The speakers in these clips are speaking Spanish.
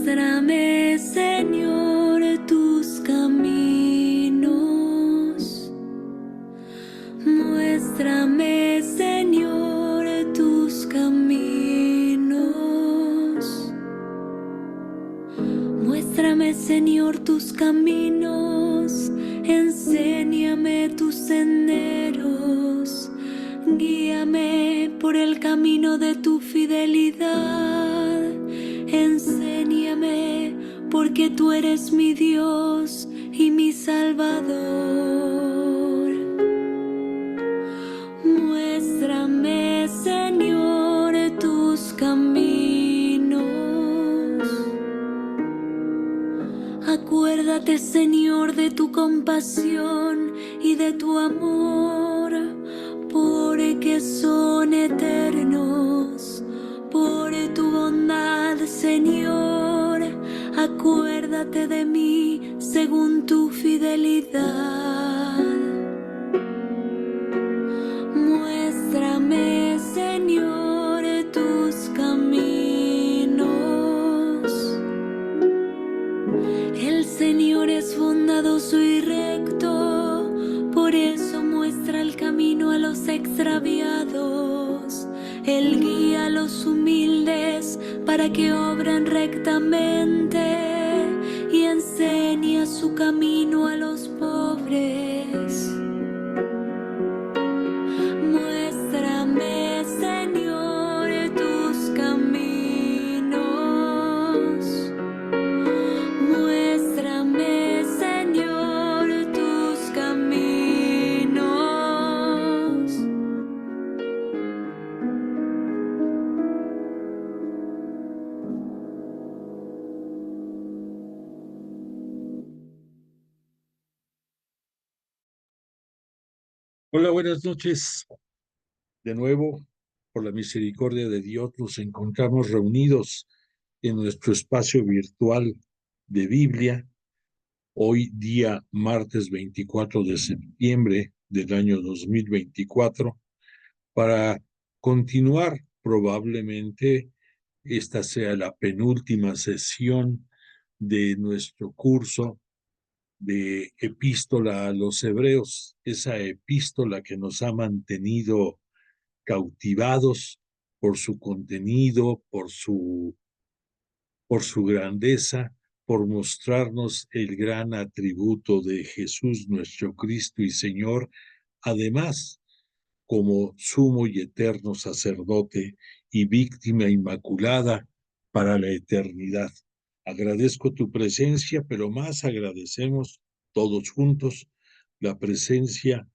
Muéstrame, Señor, tus caminos. Muéstrame, Señor, tus caminos. Muéstrame, Señor, tus caminos. Enséñame tus senderos. Guíame por el camino de tu fidelidad. Enséñame, porque tú eres mi Dios y mi Salvador. Muéstrame, Señor, tus caminos. Acuérdate, Señor, de tu compasión y de tu amor, porque son eternos. Por tu bondad, Señor, acuérdate de mí según tu fidelidad. Muéstrame, Señor, tus caminos. El Señor es bondadoso y recto, por eso muestra el camino a los extraviados. Él guía a los humildes para que obren rectamente y enseña su camino a los pobres. Muéstrame, Señor, tus caminos. Muéstrame, Señor, tus caminos. Hola, buenas noches. De nuevo, por la misericordia de Dios, nos encontramos reunidos en nuestro espacio virtual de Biblia, hoy día martes 24 de septiembre del año 2024, para continuar. Probablemente esta sea la penúltima sesión de nuestro curso de Epístola a los Hebreos, esa epístola que nos ha mantenido cautivados por su contenido, por su grandeza, por mostrarnos el gran atributo de Jesús, nuestro Cristo y Señor, además como sumo y eterno sacerdote y víctima inmaculada para la eternidad. Agradezco tu presencia, pero más agradecemos todos juntos la presencia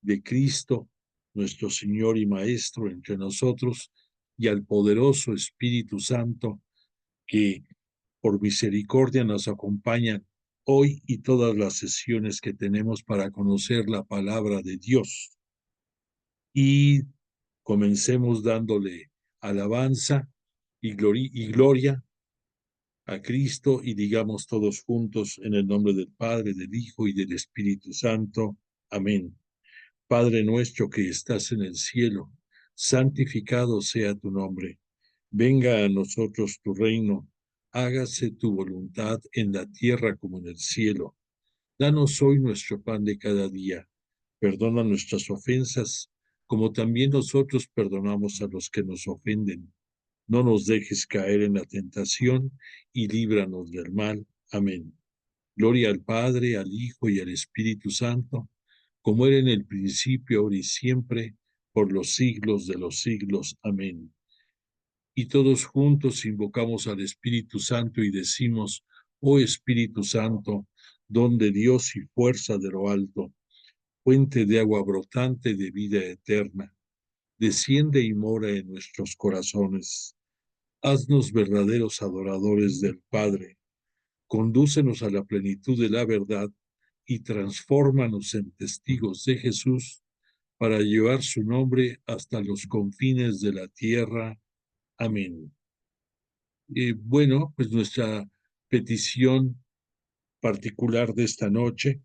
de Cristo, nuestro Señor y Maestro, entre nosotros, y al poderoso Espíritu Santo que por misericordia nos acompaña hoy y todas las sesiones que tenemos para conocer la palabra de Dios. Y comencemos dándole alabanza y gloria a Cristo, y digamos todos juntos en el nombre del Padre, del Hijo y del Espíritu Santo. Amén. Padre nuestro que estás en el cielo, santificado sea tu nombre. Venga a nosotros tu reino, hágase tu voluntad en la tierra como en el cielo. Danos hoy nuestro pan de cada día. Perdona nuestras ofensas, como también nosotros perdonamos a los que nos ofenden. No nos dejes caer en la tentación y líbranos del mal. Amén. Gloria al Padre, al Hijo y al Espíritu Santo, como era en el principio, ahora y siempre, por los siglos de los siglos. Amén. Y todos juntos invocamos al Espíritu Santo y decimos: oh Espíritu Santo, don de Dios y fuerza de lo alto, fuente de agua brotante de vida eterna, desciende y mora en nuestros corazones. Haznos verdaderos adoradores del Padre, condúcenos a la plenitud de la verdad y transfórmanos en testigos de Jesús para llevar su nombre hasta los confines de la tierra. Amén. Bueno, pues nuestra petición particular de esta noche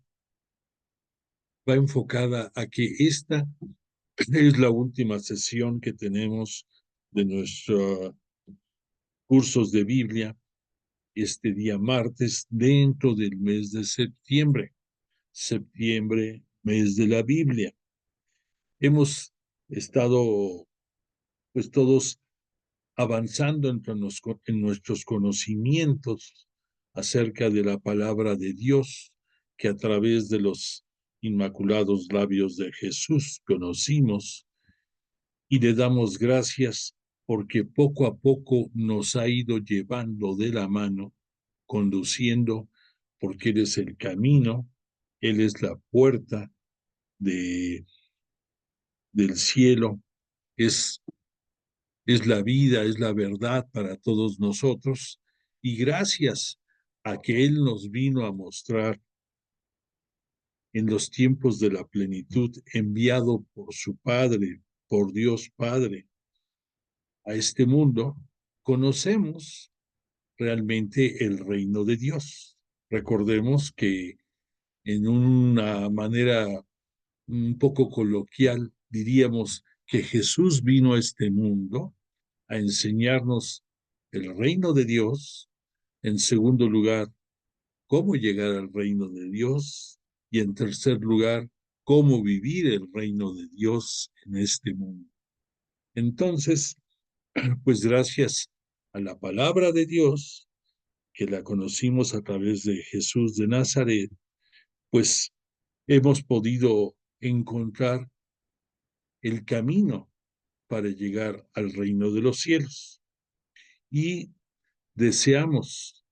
va enfocada a que esta es la última sesión que tenemos de nuestros cursos de Biblia, este día martes dentro del mes de septiembre. Septiembre, mes de la Biblia. Hemos estado, pues todos avanzando en nuestros conocimientos acerca de la palabra de Dios que a través de los inmaculados labios de Jesús conocimos, y le damos gracias porque poco a poco nos ha ido llevando de la mano, conduciendo, porque Él es el camino, Él es la puerta de, del cielo, es es la vida, es la verdad para todos nosotros, y gracias a que Él nos vino a mostrar en los tiempos de la plenitud, enviado por su Padre, por Dios Padre, a este mundo, conocemos realmente el reino de Dios. Recordemos que en una manera un poco coloquial diríamos que Jesús vino a este mundo a enseñarnos el reino de Dios, en segundo lugar, cómo llegar al reino de Dios, y en tercer lugar, cómo vivir el reino de Dios en este mundo. Entonces, pues gracias a la palabra de Dios, que la conocimos a través de Jesús de Nazaret, pues hemos podido encontrar el camino para llegar al reino de los cielos. Y deseamos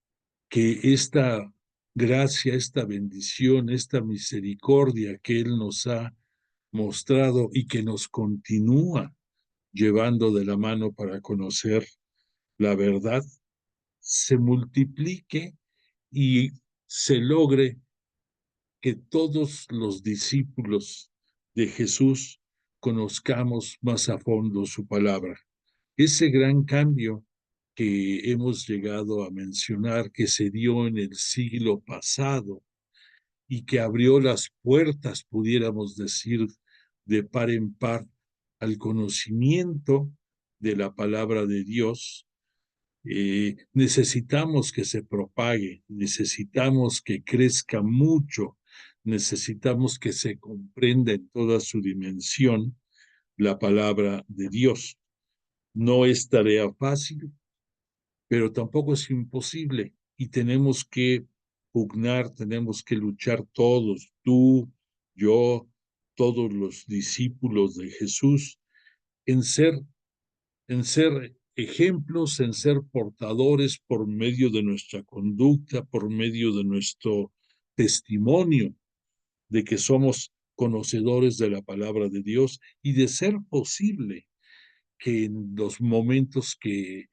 que esta gracia, esta bendición, esta misericordia que Él nos ha mostrado y que nos continúa llevando de la mano para conocer la verdad, se multiplique y se logre que todos los discípulos de Jesús conozcamos más a fondo su palabra. Ese gran cambio que hemos llegado a mencionar que se dio en el siglo pasado y que abrió las puertas, pudiéramos decir, de par en par al conocimiento de la palabra de Dios, necesitamos que se propague, necesitamos que crezca mucho, necesitamos que se comprenda en toda su dimensión la palabra de Dios. No es tarea fácil, pero tampoco es imposible, y tenemos que pugnar, tenemos que luchar todos, tú, yo, todos los discípulos de Jesús, en ser, en ser ejemplos, en ser portadores por medio de nuestra conducta, por medio de nuestro testimonio de que somos conocedores de la palabra de Dios, y de ser posible que en los momentos que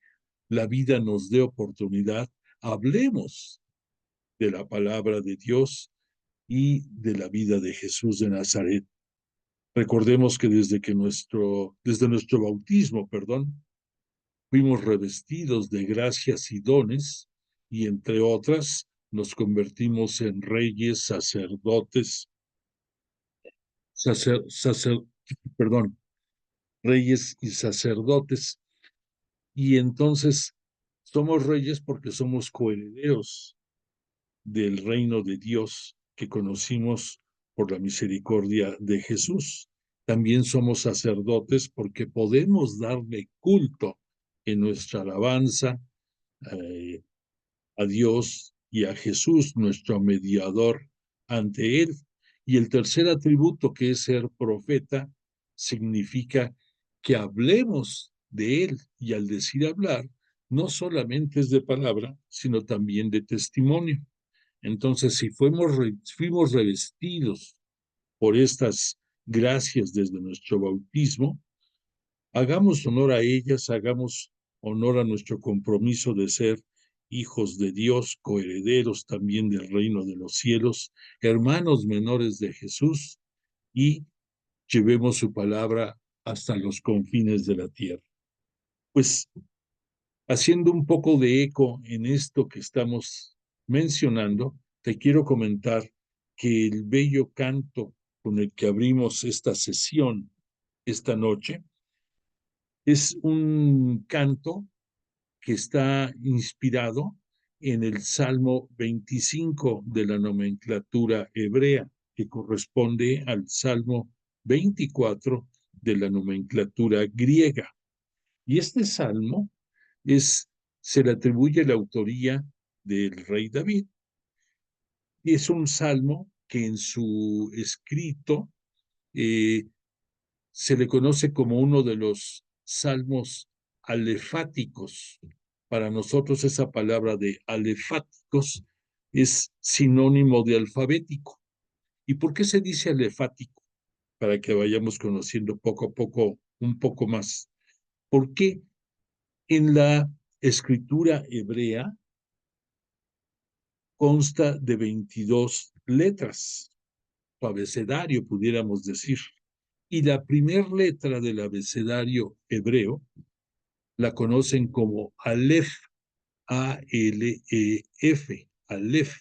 la vida nos dé oportunidad, hablemos de la palabra de Dios y de la vida de Jesús de Nazaret. Recordemos que desde nuestro bautismo, fuimos revestidos de gracias y dones, y entre otras nos convertimos en reyes, sacerdotes, sacer, sacer, perdón, reyes y sacerdotes, y entonces somos reyes porque somos coherederos del reino de Dios que conocimos por la misericordia de Jesús. También somos sacerdotes porque podemos darle culto en nuestra alabanza eh, a Dios y a Jesús, nuestro mediador ante Él. Y el tercer atributo, que es ser profeta, significa que hablemos de Él, y al decir hablar, no solamente es de palabra, sino también de testimonio. Entonces, si fuimos revestidos por estas gracias desde nuestro bautismo, hagamos honor a ellas, hagamos honor a nuestro compromiso de ser hijos de Dios, coherederos también del reino de los cielos, hermanos menores de Jesús, y llevemos su palabra hasta los confines de la tierra. Pues, haciendo un poco de eco en esto que estamos mencionando, te quiero comentar que el bello canto con el que abrimos esta sesión esta noche es un canto que está inspirado en el Salmo 25 de la nomenclatura hebrea, que corresponde al Salmo 24 de la nomenclatura griega. Y este salmo se le atribuye la autoría del rey David. Y es un salmo que en su escrito eh, se le conoce como uno de los salmos alefáticos. Para nosotros esa palabra de alefáticos es sinónimo de alfabético. ¿Y por qué se dice alefático? Para que vayamos conociendo poco a poco un poco más. Porque en la escritura hebrea consta de 22 letras, su abecedario pudiéramos decir. Y la primera letra del abecedario hebreo la conocen como Aleph, A-L-E-F, Aleph.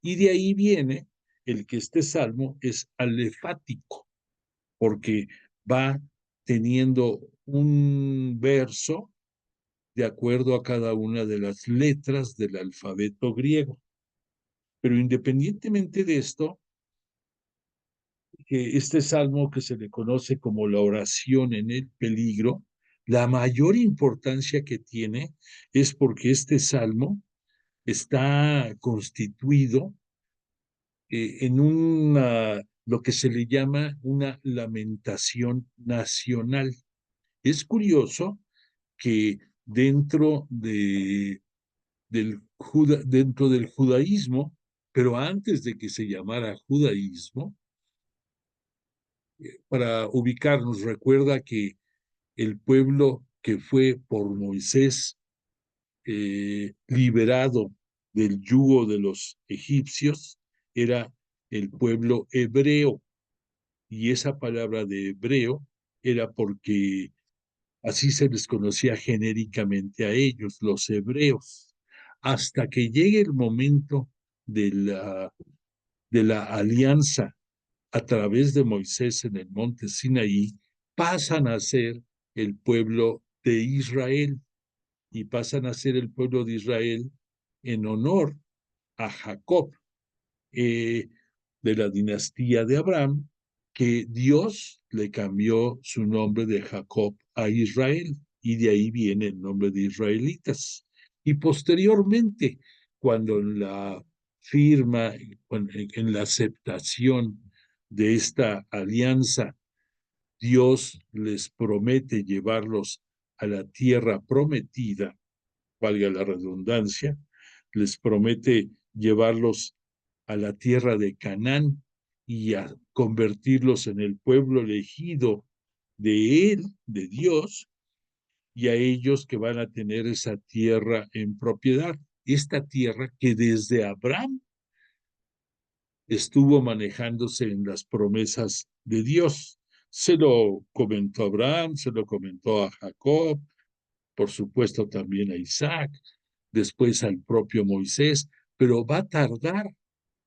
Y de ahí viene el que este salmo es alefático, porque va teniendo un verso de acuerdo a cada una de las letras del alfabeto griego. Pero independientemente de esto, que este salmo que se le conoce como la oración en el peligro, la mayor importancia que tiene es porque este salmo está constituido en lo que se le llama una lamentación nacional. Es curioso que dentro del judaísmo, pero antes de que se llamara judaísmo, para ubicarnos, recuerda que el pueblo que fue por Moisés liberado del yugo de los egipcios era el pueblo hebreo. Y esa palabra de hebreo era porque así se les conocía genéricamente a ellos, los hebreos, hasta que llegue el momento de la alianza a través de Moisés en el monte Sinaí, pasan a ser el pueblo de Israel y pasan a ser el pueblo de Israel en honor a Jacob, de la dinastía de Abraham, que Dios le cambió su nombre de Jacob a Israel, y de ahí viene el nombre de israelitas. Y posteriormente, cuando en la firma, en la aceptación de esta alianza, Dios les promete llevarlos a la tierra prometida, valga la redundancia, les promete llevarlos a la tierra de Canaán y a convertirlos en el pueblo elegido de él, de Dios, y a ellos que van a tener esa tierra en propiedad. Esta tierra que desde Abraham estuvo manejándose en las promesas de Dios. Se lo comentó a Abraham, se lo comentó a Jacob, por supuesto también a Isaac, después al propio Moisés, pero va a tardar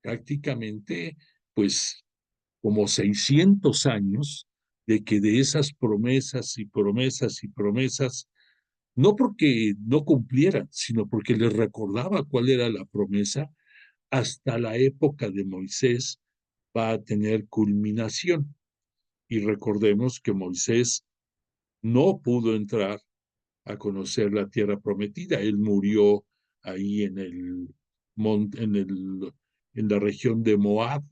prácticamente, pues, como 600 años de que de esas promesas y promesas y promesas, no porque no cumplieran, sino porque les recordaba cuál era la promesa, hasta la época de Moisés va a tener culminación. Y recordemos que Moisés no pudo entrar a conocer la tierra prometida. Él murió ahí en la región de Moab,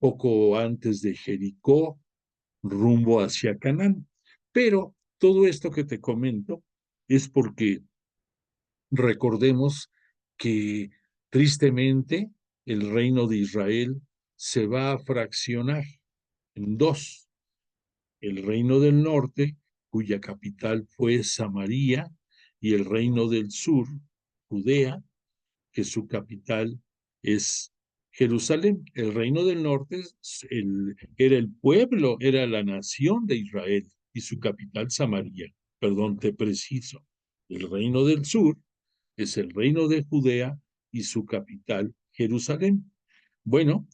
poco antes de Jericó, rumbo hacia Canaán. Pero todo esto que te comento es porque recordemos que tristemente el reino de Israel se va a fraccionar en dos. El reino del norte, cuya capital fue Samaria, y el reino del sur, Judea, que su capital es Jerusalén. El reino del norte era el pueblo, era la nación de Israel, y su capital Samaria. Perdón, te preciso. El reino del sur es el reino de Judea y su capital Jerusalén. Bueno,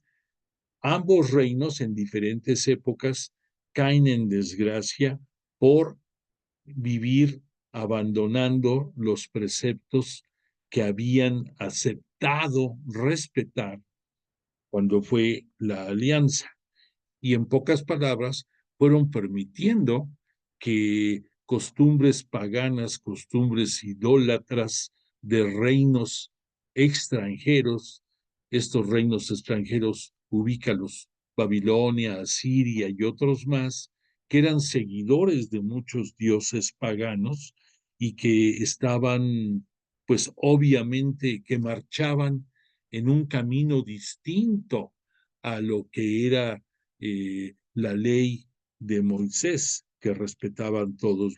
ambos reinos en diferentes épocas caen en desgracia por vivir abandonando los preceptos que habían aceptado respetar cuando fue la alianza. Y en pocas palabras, fueron permitiendo que costumbres paganas, costumbres idólatras de reinos extranjeros, estos reinos extranjeros, ubícalos, Babilonia, Asiria y otros más, que eran seguidores de muchos dioses paganos y que estaban, pues obviamente, que marchaban en un camino distinto a lo que era la ley de Moisés, que respetaban todos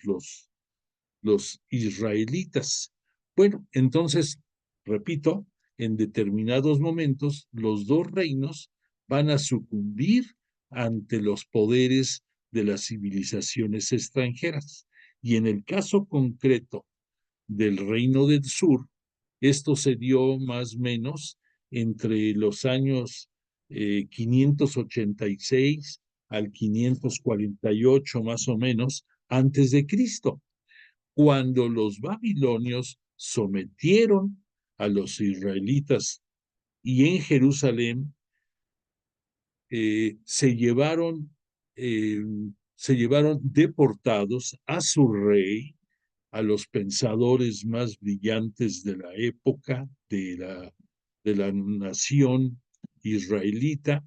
los israelitas. Bueno, entonces, repito, en determinados momentos los dos reinos van a sucumbir ante los poderes de las civilizaciones extranjeras. Y en el caso concreto del Reino del Sur, esto se dio más o menos entre los años 586 al 548 más o menos antes de Cristo, cuando los babilonios sometieron a los israelitas y en Jerusalén se llevaron deportados a su rey, a los pensadores más brillantes de la época, de la nación israelita.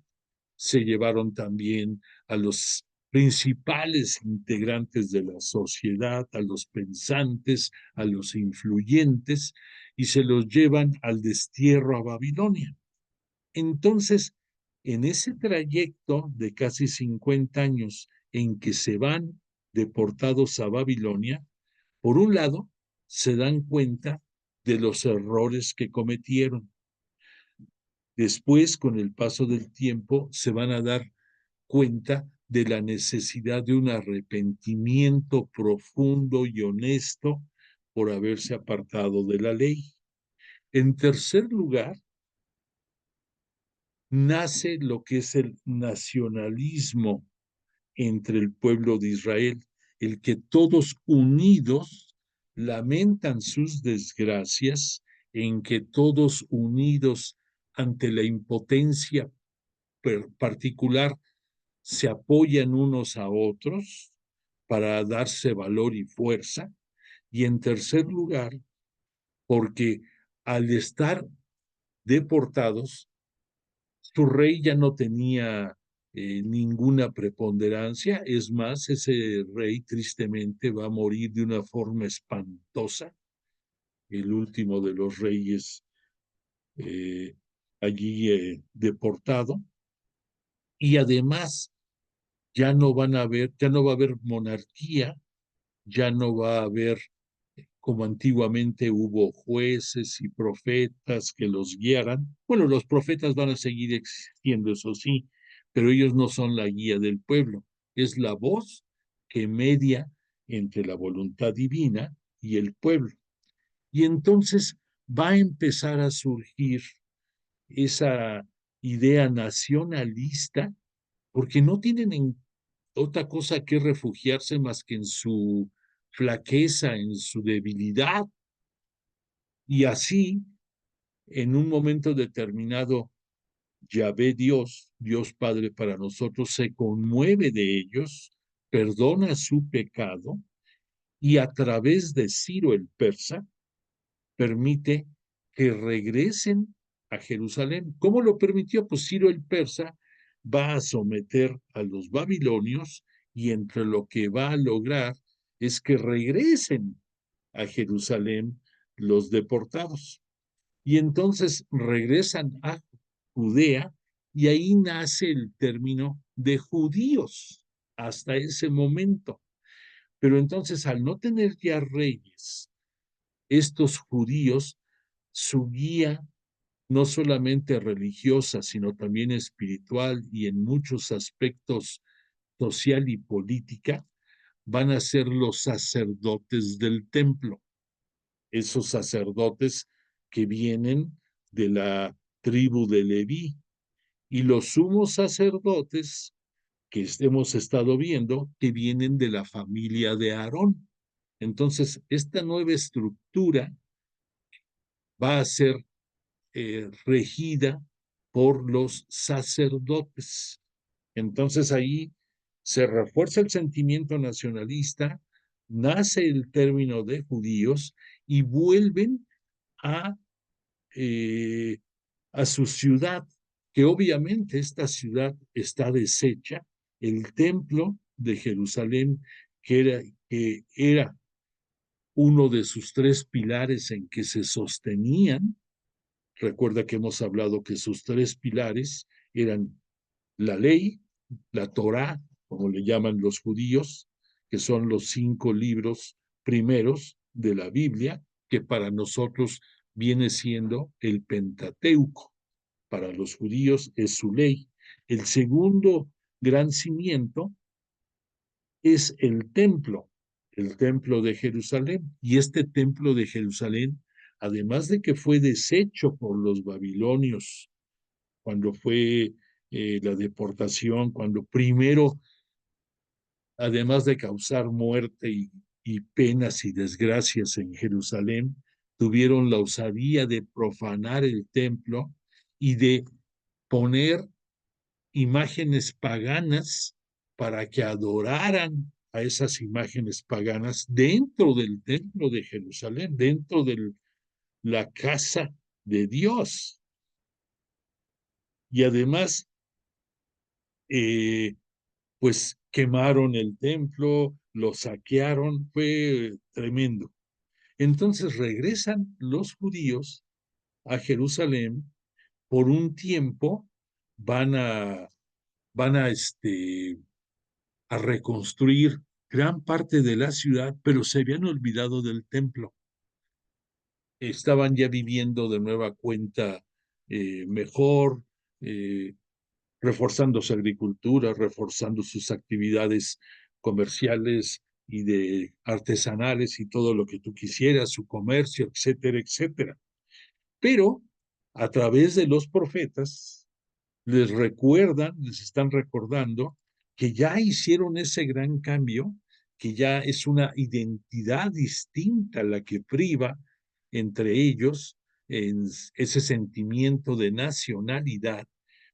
Se llevaron también a los principales integrantes de la sociedad, a los pensantes, a los influyentes, y se los llevan al destierro a Babilonia. Entonces, en ese trayecto de casi 50 años en que se van deportados a Babilonia, por un lado, se dan cuenta de los errores que cometieron. Después, con el paso del tiempo, se van a dar cuenta de la necesidad de un arrepentimiento profundo y honesto por haberse apartado de la ley. En tercer lugar, nace lo que es el nacionalismo entre el pueblo de Israel, el que todos unidos lamentan sus desgracias, en que todos unidos ante la impotencia particular se apoyan unos a otros para darse valor y fuerza. Y en tercer lugar, porque al estar deportados, su rey ya no tenía ninguna preponderancia. Es más, ese rey tristemente va a morir de una forma espantosa, el último de los reyes eh, allí deportado. Y además ya no van a haber, ya no va a haber monarquía, ya no va a haber, como antiguamente hubo jueces y profetas que los guiaran. Bueno, los profetas van a seguir existiendo, eso sí, pero ellos no son la guía del pueblo, es la voz que media entre la voluntad divina y el pueblo. Y entonces va a empezar a surgir esa idea nacionalista, porque no tienen otra cosa que refugiarse más que en su flaqueza, en su debilidad. Y así, en un momento determinado, Yahvé Dios, Dios Padre para nosotros, se conmueve de ellos, perdona su pecado y a través de Ciro el persa permite que regresen a Jerusalén. ¿Cómo lo permitió? Pues Ciro el persa va a someter a los babilonios y entre lo que va a lograr es que regresen a Jerusalén los deportados. Y entonces regresan a Judea y ahí nace el término de judíos hasta ese momento. Pero entonces al no tener ya reyes, estos judíos, su guía no solamente religiosa, sino también espiritual y en muchos aspectos social y política, van a ser los sacerdotes del templo, esos sacerdotes que vienen de la tribu de Leví, y los sumos sacerdotes que hemos estado viendo que vienen de la familia de Aarón. Entonces, esta nueva estructura va a ser regida por los sacerdotes. Entonces ahí se refuerza el sentimiento nacionalista, nace el término de judíos y vuelven a, eh, a su ciudad, que obviamente esta ciudad está deshecha. El templo de Jerusalén, que era uno de sus tres pilares en que se sostenían. Recuerda que hemos hablado que sus tres pilares eran la ley, la Torá, como le llaman los judíos, que son los 5 libros primeros de la Biblia, que para nosotros viene siendo el Pentateuco. Para los judíos es su ley. El segundo gran cimiento es el templo de Jerusalén. Y este templo de Jerusalén, además de que fue deshecho por los babilonios cuando fue la deportación, cuando primero, además de causar muerte y penas y desgracias en Jerusalén, tuvieron la osadía de profanar el templo y de poner imágenes paganas para que adoraran a esas imágenes paganas dentro del templo de Jerusalén, dentro de la casa de Dios. Y además, pues quemaron el templo, lo saquearon, fue tremendo. Entonces regresan los judíos a Jerusalén por un tiempo, van a, van a reconstruir gran parte de la ciudad, pero se habían olvidado del templo. Estaban ya viviendo de nueva cuenta mejor, eh, reforzando su agricultura, reforzando sus actividades comerciales y de artesanales y todo lo que tú quisieras, su comercio, etcétera, etcétera. Pero a través de los profetas les recuerdan, les están recordando que ya hicieron ese gran cambio, que ya es una identidad distinta la que priva entre ellos en ese sentimiento de nacionalidad,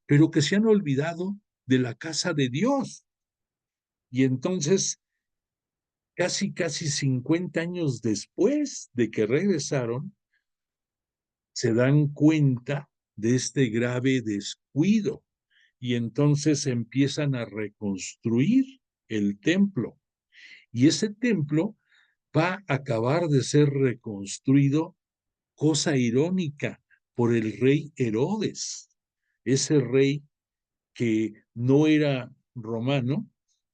pero que se han olvidado de la casa de Dios. Y entonces, casi 50 años después de que regresaron, se dan cuenta de este grave descuido y entonces empiezan a reconstruir el templo. Y ese templo va a acabar de ser reconstruido, cosa irónica, por el rey Herodes, ese rey que no era romano,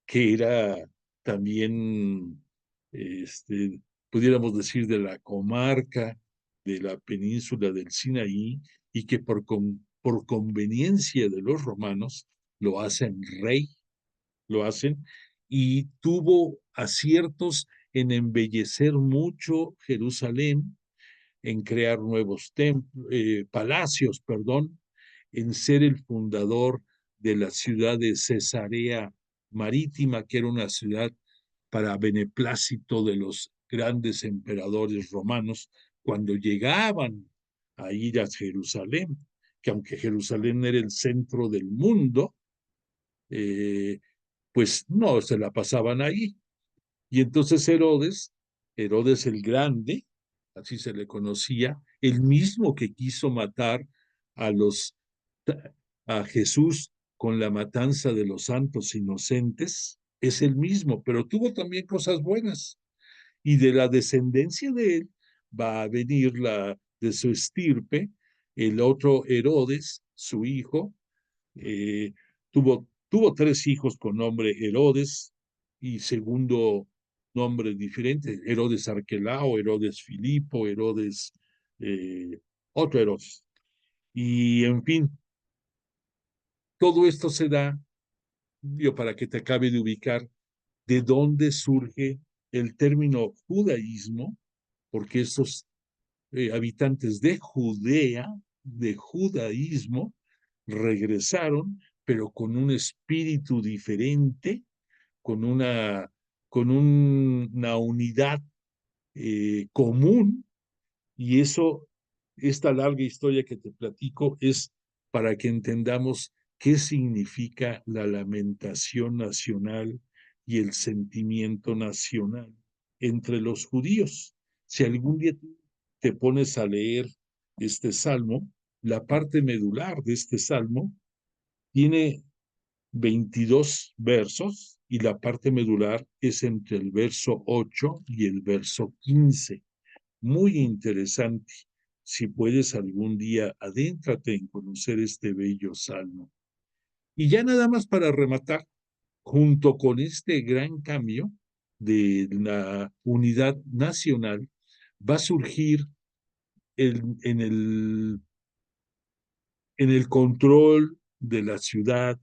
que era también, pudiéramos decir, de la comarca de la península del Sinaí, y que por conveniencia de los romanos lo hacen rey, lo hacen, y tuvo aciertos en embellecer mucho Jerusalén, en crear nuevos palacios, perdón, en ser el fundador de la ciudad de Cesarea Marítima, que era una ciudad para beneplácito de los grandes emperadores romanos cuando llegaban a ir a Jerusalén, que aunque Jerusalén era el centro del mundo, eh, pues no se la pasaban ahí. Y entonces Herodes el Grande, así se le conocía, el mismo que quiso matar a los a Jesús con la matanza de los santos inocentes, es el mismo, pero tuvo también cosas buenas. Y de la descendencia de él va a venir de su estirpe, el otro Herodes, su hijo, tuvo 3 hijos con nombre Herodes y segundo nombre diferente, Herodes Arquelao, Herodes Filipo, Herodes, otro Herodes. Y en fin, todo esto se da, yo para que te acabe de ubicar, de dónde surge el término judaísmo, porque esos habitantes de Judea, de judaísmo, regresaron, pero con un espíritu diferente, con una unidad común, y eso esta larga historia que te platico es para que entendamos qué significa la lamentación nacional y el sentimiento nacional entre los judíos. Si algún día te pones a leer este salmo, la parte medular de este salmo tiene 22 versos y la parte medular es entre el verso 8 y el verso 15. Muy interesante. Si puedes algún día, adéntrate en conocer este bello salmo. Y ya nada más para rematar, junto con este gran cambio de la unidad nacional, va a surgir en el control de la ciudad,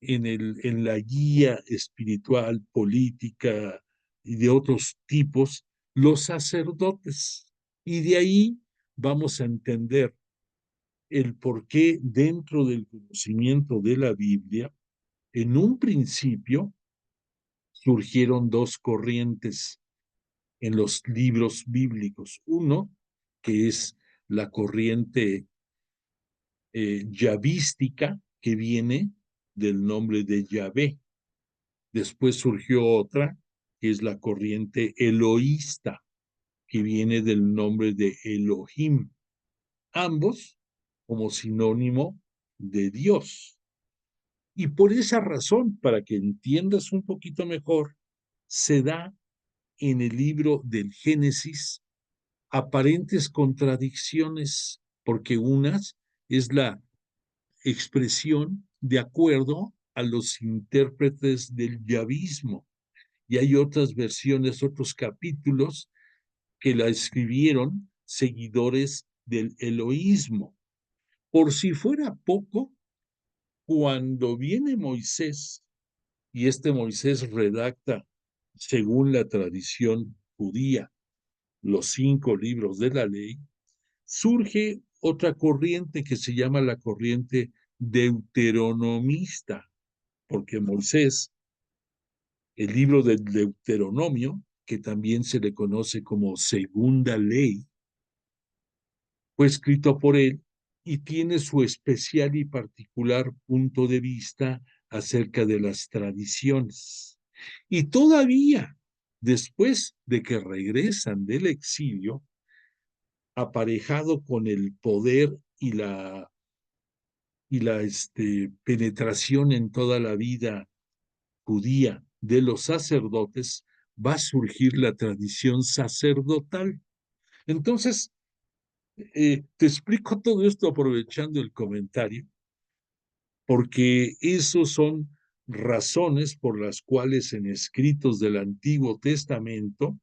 en la guía espiritual, política y de otros tipos, los sacerdotes. Y de ahí vamos a entender el por qué dentro del conocimiento de la Biblia, en un principio surgieron dos corrientes en los libros bíblicos. Uno, que es la corriente yavística, que viene del nombre de Yahvé. Después surgió otra, que es la corriente eloísta, que viene del nombre de Elohim. Ambos como sinónimo de Dios. Y por esa razón, para que entiendas un poquito mejor, se da en el libro del Génesis aparentes contradicciones, porque unas es la expresión de acuerdo a los intérpretes del yavismo, y hay otras versiones, otros capítulos que la escribieron seguidores del eloísmo. Por si fuera poco, cuando viene Moisés, y este Moisés redacta, según la tradición judía, los 5 libros de la ley, surge otra corriente que se llama la corriente deuteronomista, porque Moisés, el libro del Deuteronomio, que también se le conoce como segunda ley, fue escrito por él y tiene su especial y particular punto de vista acerca de las tradiciones. Y todavía, después de que regresan del exilio, aparejado con el poder y la penetración en toda la vida judía de los sacerdotes, va a surgir la tradición sacerdotal. Entonces, te explico todo esto aprovechando el comentario, porque esos son razones por las cuales en escritos del Antiguo Testamento,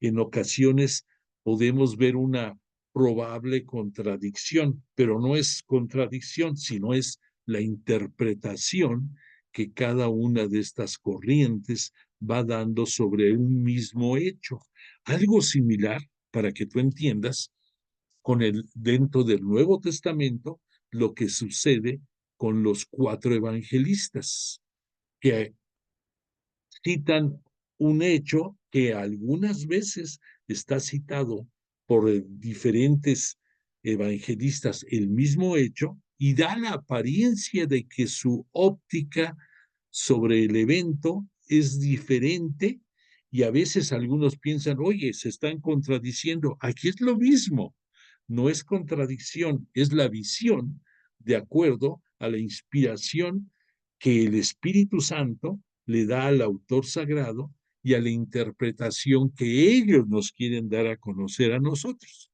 en ocasiones podemos ver una probable contradicción, pero no es contradicción, sino es la interpretación que cada una de estas corrientes va dando sobre un mismo hecho. Algo similar, para que tú entiendas, con dentro del Nuevo Testamento, lo que sucede con los 4 evangelistas, que citan un hecho que algunas veces está citado por diferentes evangelistas, el mismo hecho, y da la apariencia de que su óptica sobre el evento es diferente, y a veces algunos piensan, oye, se están contradiciendo. Aquí es lo mismo, no es contradicción, es la visión de acuerdo a la inspiración que el Espíritu Santo le da al autor sagrado y a la interpretación que ellos nos quieren dar a conocer a nosotros.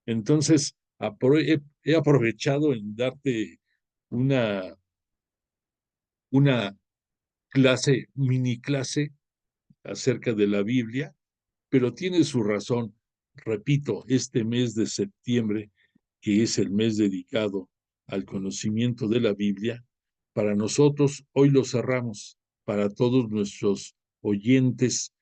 Entonces, he aprovechado en darte una, una clase, mini clase acerca de la Biblia, pero tiene su razón. Repito, este mes de septiembre, que es el mes dedicado al conocimiento de la Biblia, para nosotros hoy lo cerramos. Para todos nuestros oyentes,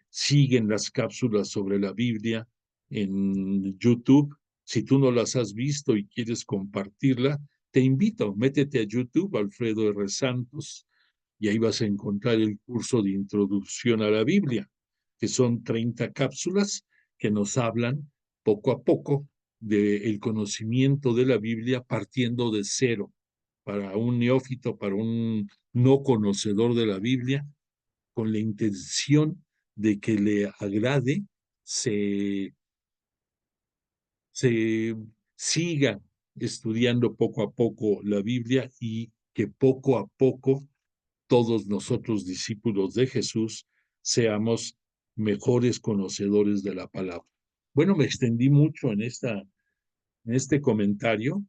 siguen las cápsulas sobre la Biblia en YouTube. Si tú no las has visto y quieres compartirla, te invito, métete a YouTube, Alfredo R. Santos, y ahí vas a encontrar el curso de introducción a la Biblia, que son 30 cápsulas que nos hablan poco a poco del conocimiento de la Biblia partiendo de cero. Para un neófito, para un no conocedor de la Biblia, con la intención de que le agrade, se siga estudiando poco a poco la Biblia y que poco a poco todos nosotros, discípulos de Jesús, seamos mejores conocedores de la palabra. Bueno, me extendí mucho en este comentario,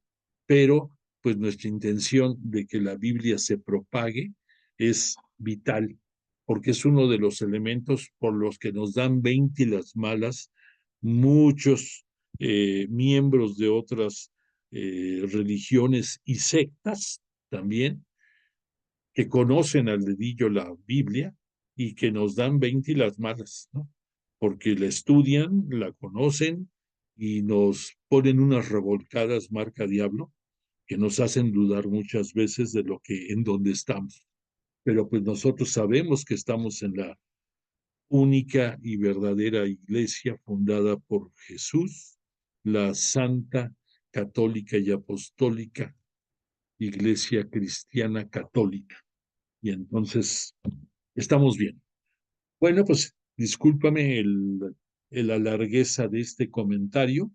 pero pues nuestra intención de que la Biblia se propague es vital, porque es uno de los elementos por los que nos dan 20 las malas muchos miembros de otras religiones y sectas también, que conocen al dedillo la Biblia y que nos dan 20 las malas, ¿no? Porque la estudian, la conocen y nos ponen unas revolcadas marca diablo que nos hacen dudar muchas veces de lo que, en donde estamos. Pero pues nosotros sabemos que estamos en la única y verdadera iglesia fundada por Jesús, la Santa, Católica y Apostólica Iglesia Cristiana Católica. Y entonces estamos bien. Bueno, pues discúlpame la largueza de este comentario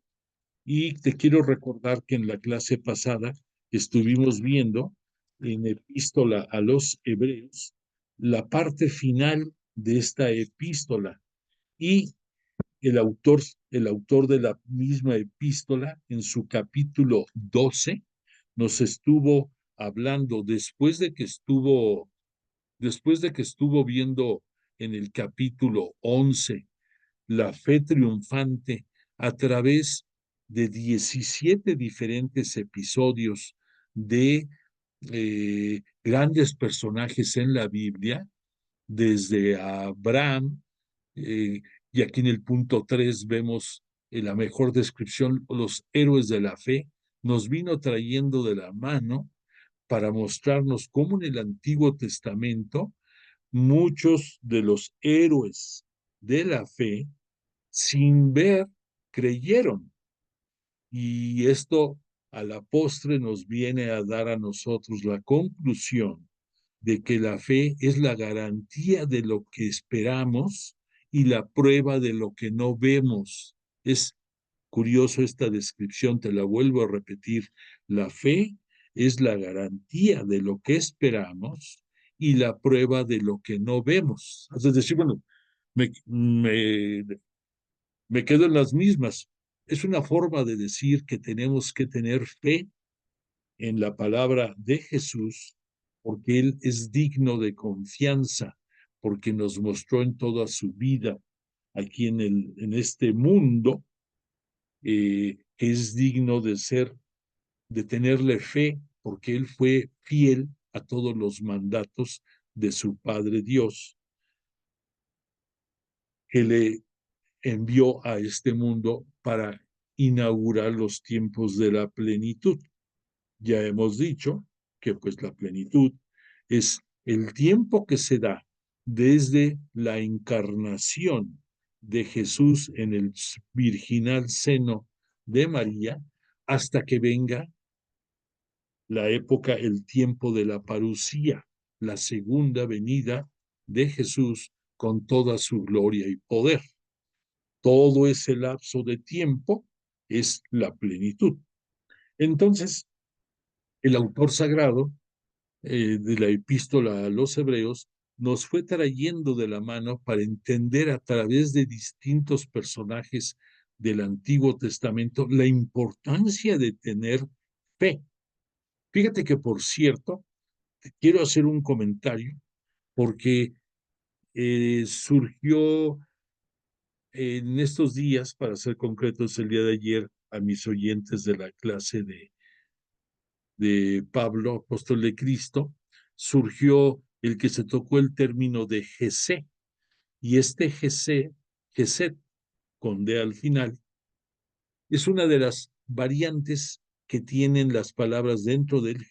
y te quiero recordar que en la clase pasada estuvimos viendo en Epístola a los Hebreos la parte final de esta epístola y el autor de la misma epístola en su capítulo 12 nos estuvo hablando después de que estuvo viendo en el capítulo 11 la fe triunfante a través de 17 diferentes episodios de grandes personajes en la Biblia, desde Abraham, eh, y aquí en el punto 3 vemos la mejor descripción, los héroes de la fe, nos vino trayendo de la mano para mostrarnos cómo en el Antiguo Testamento muchos de los héroes de la fe, sin ver, creyeron. Y esto a la postre nos viene a dar a nosotros la conclusión de que la fe es la garantía de lo que esperamos y la prueba de lo que no vemos. Es curioso esta descripción, te la vuelvo a repetir. La fe es la garantía de lo que esperamos y la prueba de lo que no vemos. Es decir, bueno, me, me, me quedo en las mismas. Es una forma de decir que tenemos que tener fe en la palabra de Jesús, porque Él es digno de confianza, porque nos mostró en toda su vida aquí en este mundo, que es digno de tenerle fe, porque Él fue fiel a todos los mandatos de su Padre Dios, que le envió a este mundo para inaugurar los tiempos de la plenitud. Ya hemos dicho que pues la plenitud es el tiempo que se da desde la encarnación de Jesús en el virginal seno de María hasta que venga la época, el tiempo de la parusía, la segunda venida de Jesús con toda su gloria y poder. Todo ese lapso de tiempo es la plenitud. Entonces, el autor sagrado de la epístola a los hebreos nos fue trayendo de la mano para entender a través de distintos personajes del Antiguo Testamento la importancia de tener fe. Fíjate que, por cierto, quiero hacer un comentario porque surgió en estos días, para ser concretos, el día de ayer, a mis oyentes de la clase de Pablo, apóstol de Cristo, surgió el que se tocó el término de Jesé. Y este Jesé, Geset, con D al final, es una de las variantes que tienen las palabras dentro del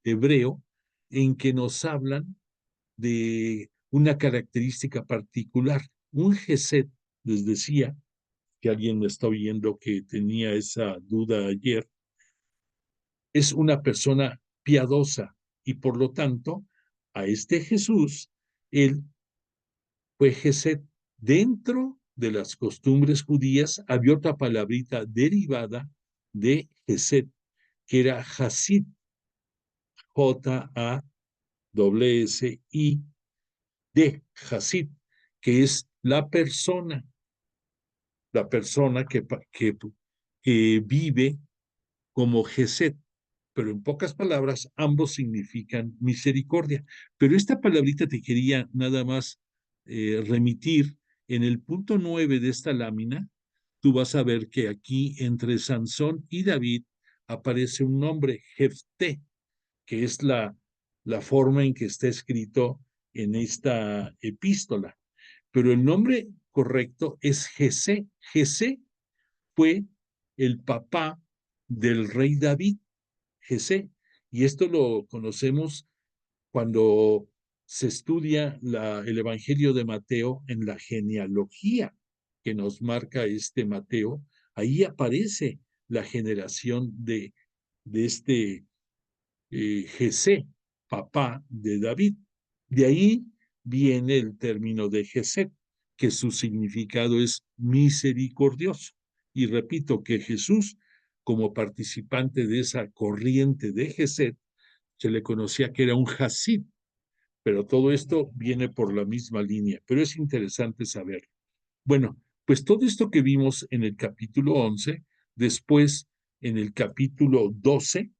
hebreo en que nos hablan de una característica particular. Un Geset, les decía, que alguien me está oyendo que tenía esa duda ayer, es una persona piadosa y por lo tanto a este Jesús, él fue Gesed. Dentro de las costumbres judías había otra palabrita derivada de Gesed, que era Hasid, J-A-S-I-D, Hasid, que es la persona que vive como Gesed, pero en pocas palabras ambos significan misericordia. Pero esta palabrita te quería nada más remitir en el punto 9 de esta lámina. Tú vas a ver que aquí entre Sansón y David aparece un nombre, Jefté, que es la forma en que está escrito en esta epístola. Pero el nombre correcto es Jesé. Jesé fue el papá del rey David, Jesé. Y esto lo conocemos cuando se estudia el Evangelio de Mateo en la genealogía que nos marca este Mateo. Ahí aparece la generación de este Jesé, papá de David. De ahí viene el término de Jesé, que su significado es misericordioso. Y repito que Jesús, como participante de esa corriente de Jesé, se le conocía que era un Hasid, pero todo esto viene por la misma línea, pero es interesante saber. Bueno, pues todo esto que vimos en el capítulo 11, después en el capítulo 12,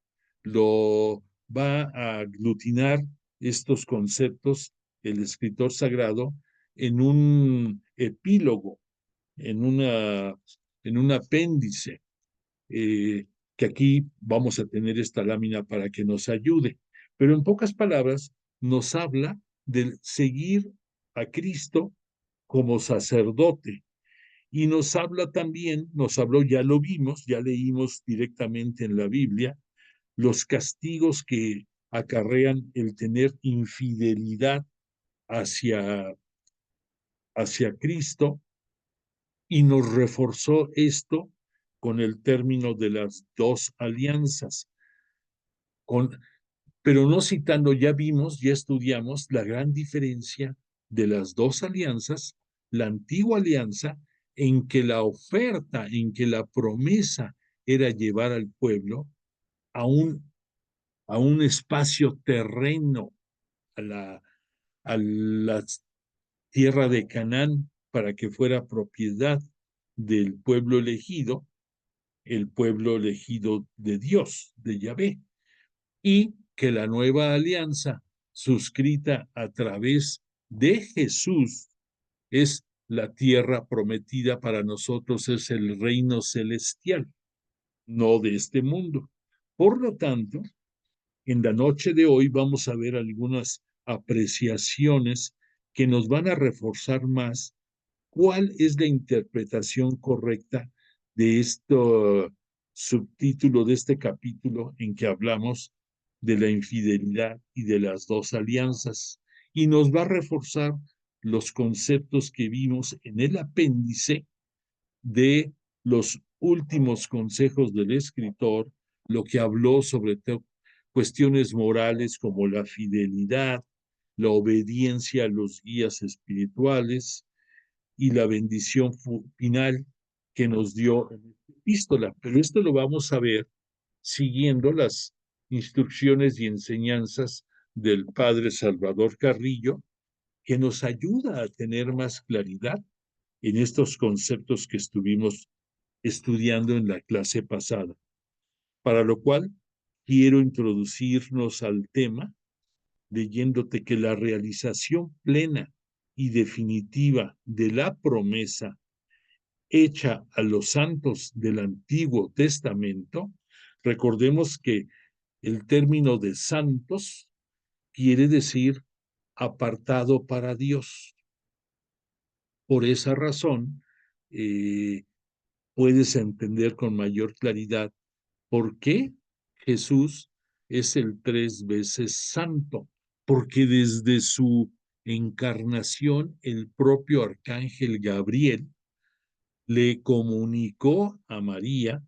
lo va a aglutinar estos conceptos el escritor sagrado en un epílogo, en, una, en un apéndice, que aquí vamos a tener esta lámina para que nos ayude. Pero en pocas palabras, nos habla del seguir a Cristo como sacerdote. Y nos habla también, nos habló, ya lo vimos, ya leímos directamente en la Biblia, los castigos que acarrean el tener infidelidad hacia, hacia Cristo, y nos reforzó esto con el término de las dos alianzas. Pero no citando, ya vimos, ya estudiamos la gran diferencia de las dos alianzas, la antigua alianza, en que la oferta, en que la promesa era llevar al pueblo a un espacio terreno, a la tierra de Canaán, para que fuera propiedad del pueblo elegido, el pueblo elegido de Dios, de Yahvé, y que la nueva alianza suscrita a través de Jesús es la tierra prometida para nosotros, es el reino celestial, no de este mundo. Por lo tanto, en la noche de hoy vamos a ver algunas apreciaciones que nos van a reforzar más cuál es la interpretación correcta de este subtítulo de este capítulo en que hablamos de la infidelidad y de las dos alianzas. Y nos va a reforzar los conceptos que vimos en el apéndice de los últimos consejos del escritor, lo que habló sobre cuestiones morales como la fidelidad, la obediencia a los guías espirituales y la bendición final que nos dio en esta epístola. Pero esto lo vamos a ver siguiendo las instrucciones y enseñanzas del Padre Salvador Carrillo, que nos ayuda a tener más claridad en estos conceptos que estuvimos estudiando en la clase pasada. Para lo cual quiero introducirnos al tema leyéndote que la realización plena y definitiva de la promesa hecha a los santos del Antiguo Testamento, recordemos que el término de santos quiere decir apartado para Dios. Por esa razón, puedes entender con mayor claridad por qué Jesús es el 3 veces santo, porque desde su encarnación el propio arcángel Gabriel le comunicó a María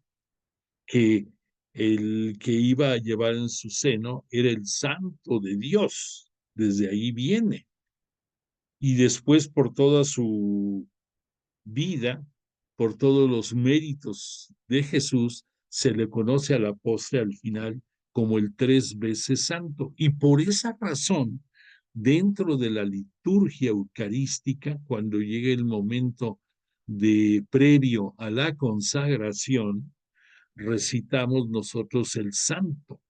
que el que iba a llevar en su seno era el Santo de Dios. Desde ahí viene. Y después por toda su vida, por todos los méritos de Jesús, se le conoce al apóstol al final como el 3 veces santo. Y por esa razón, dentro de la liturgia eucarística, cuando llega el momento de previo a la consagración, recitamos nosotros el santo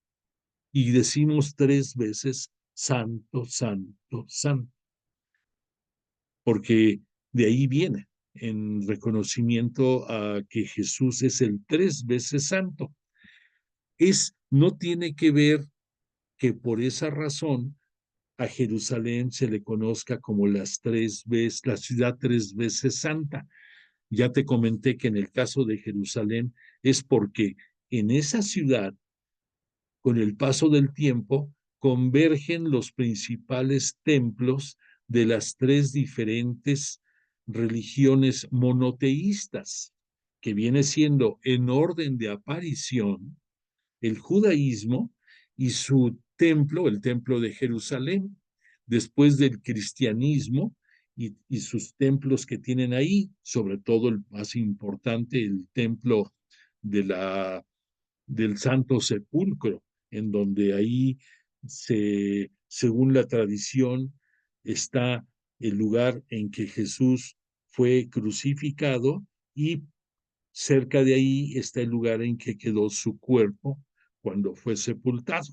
y decimos 3 veces santo, santo, santo, porque de ahí viene en reconocimiento a que Jesús es el 3 veces santo. No tiene que ver que por esa razón a Jerusalén se le conozca como la ciudad 3 veces santa. Ya te comenté que en el caso de Jerusalén es porque en esa ciudad, con el paso del tiempo, convergen los principales templos de las 3 diferentes religiones monoteístas, que viene siendo en orden de aparición el judaísmo y su templo, el templo de Jerusalén, después del cristianismo y sus templos que tienen ahí, sobre todo el más importante, el templo de del Santo Sepulcro, en donde ahí, según la tradición, está el lugar en que Jesús fue crucificado y cerca de ahí está el lugar en que quedó su cuerpo cuando fue sepultado.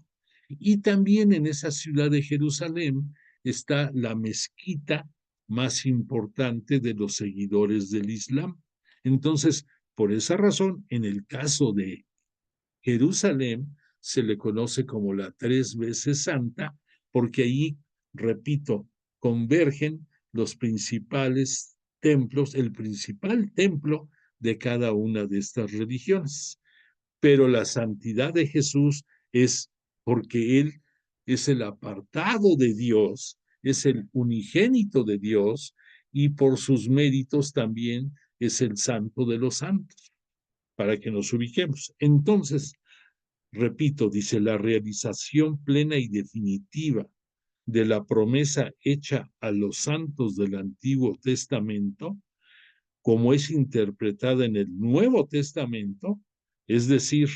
Y también en esa ciudad de Jerusalén está la mezquita más importante de los seguidores del Islam. Entonces, por esa razón, en el caso de Jerusalén se le conoce como la 3 veces santa, porque ahí, repito, convergen los principales templos, el principal templo de cada una de estas religiones. Pero la santidad de Jesús es porque Él es el apartado de Dios, es el unigénito de Dios y por sus méritos también es el santo de los santos, para que nos ubiquemos. Entonces, repito, dice, la realización plena y definitiva de la promesa hecha a los santos del Antiguo Testamento, como es interpretada en el Nuevo Testamento, es decir,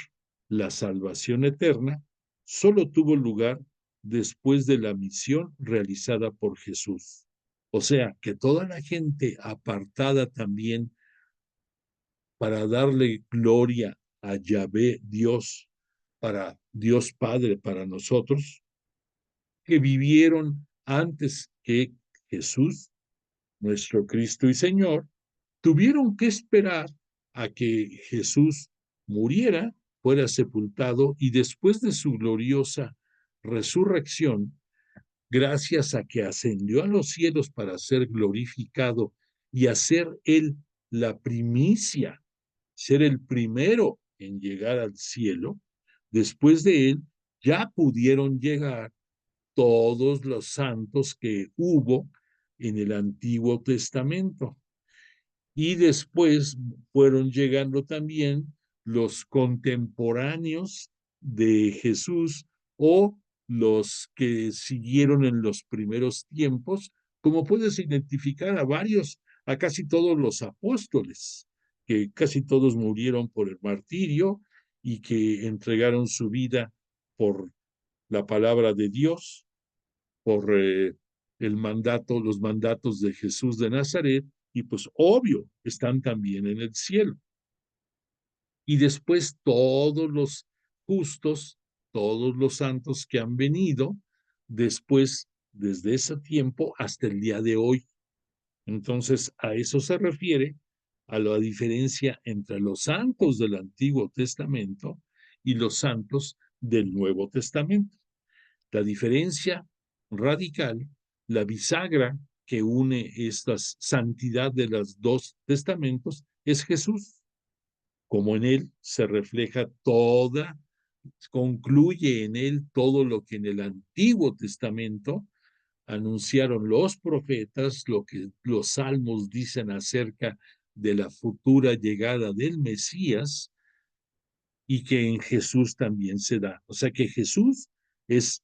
la salvación eterna, solo tuvo lugar después de la misión realizada por Jesús. O sea, que toda la gente apartada también para darle gloria a Yahvé Dios, para Dios Padre, para nosotros, que vivieron antes que Jesús, nuestro Cristo y Señor, tuvieron que esperar a que Jesús muriera, fuera sepultado y después de su gloriosa resurrección, gracias a que ascendió a los cielos para ser glorificado y hacer él la primicia, ser el primero en llegar al cielo, después de él ya pudieron llegar todos los santos que hubo en el Antiguo Testamento. Y después fueron llegando también los contemporáneos de Jesús o los que siguieron en los primeros tiempos, como puedes identificar a varios, a casi todos los apóstoles, que casi todos murieron por el martirio y que entregaron su vida por la palabra de Dios, por los mandatos de Jesús de Nazaret, y pues obvio, están también en el cielo. Y después todos los justos, todos los santos que han venido después, desde ese tiempo hasta el día de hoy. Entonces, a eso se refiere a la diferencia entre los santos del Antiguo Testamento y los santos del Nuevo Testamento. La diferencia radical, la bisagra que une esta santidad de los dos testamentos es Jesús. Como en él se refleja concluye en él todo lo que en el Antiguo Testamento anunciaron los profetas, lo que los salmos dicen acerca de la futura llegada del Mesías y que en Jesús también se da. O sea que Jesús es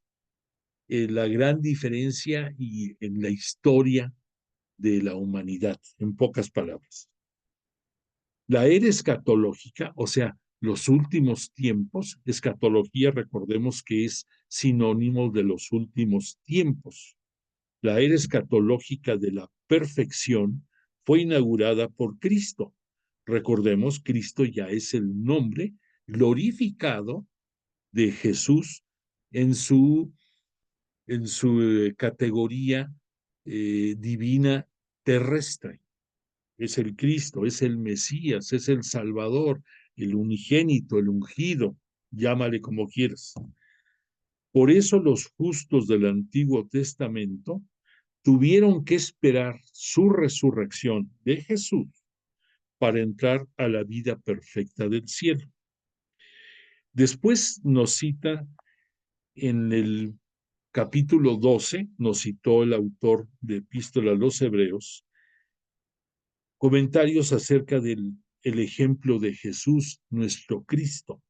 la gran diferencia y en la historia de la humanidad, en pocas palabras. La era escatológica, o sea, los últimos tiempos, escatología, recordemos que es sinónimo de los últimos tiempos. La era escatológica de la perfección fue inaugurada por Cristo. Recordemos, Cristo ya es el nombre glorificado de Jesús en su categoría divina terrestre. Es el Cristo, es el Mesías, es el Salvador, el unigénito, el ungido, llámale como quieras. Por eso los justos del Antiguo Testamento tuvieron que esperar su resurrección de Jesús para entrar a la vida perfecta del cielo. Después nos cita en el capítulo 12, nos citó el autor de Epístola a los Hebreos, comentarios acerca del el ejemplo de Jesús, nuestro Cristo.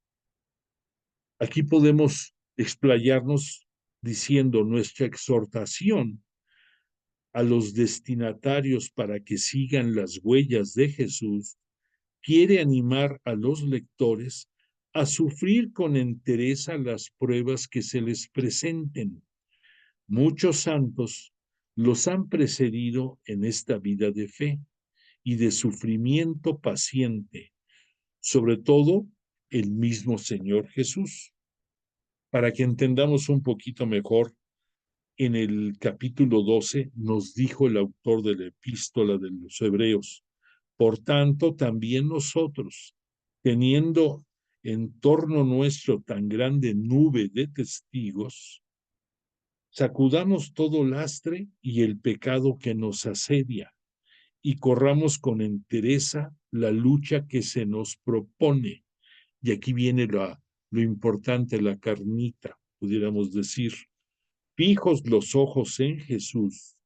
Aquí podemos explayarnos diciendo nuestra exhortación a los destinatarios para que sigan las huellas de Jesús quiere animar a los lectores a sufrir con entereza las pruebas que se les presenten. Muchos santos los han precedido en esta vida de fe y de sufrimiento paciente, sobre todo el mismo Señor Jesús. Para que entendamos un poquito mejor, en el capítulo 12 nos dijo el autor de la epístola de los Hebreos, por tanto, también nosotros, teniendo en torno nuestro tan grande nube de testigos, sacudamos todo lastre y el pecado que nos asedia y corramos con entereza la lucha que se nos propone. Y aquí viene lo importante, la carnita, pudiéramos decir. Fijos los ojos en Jesús,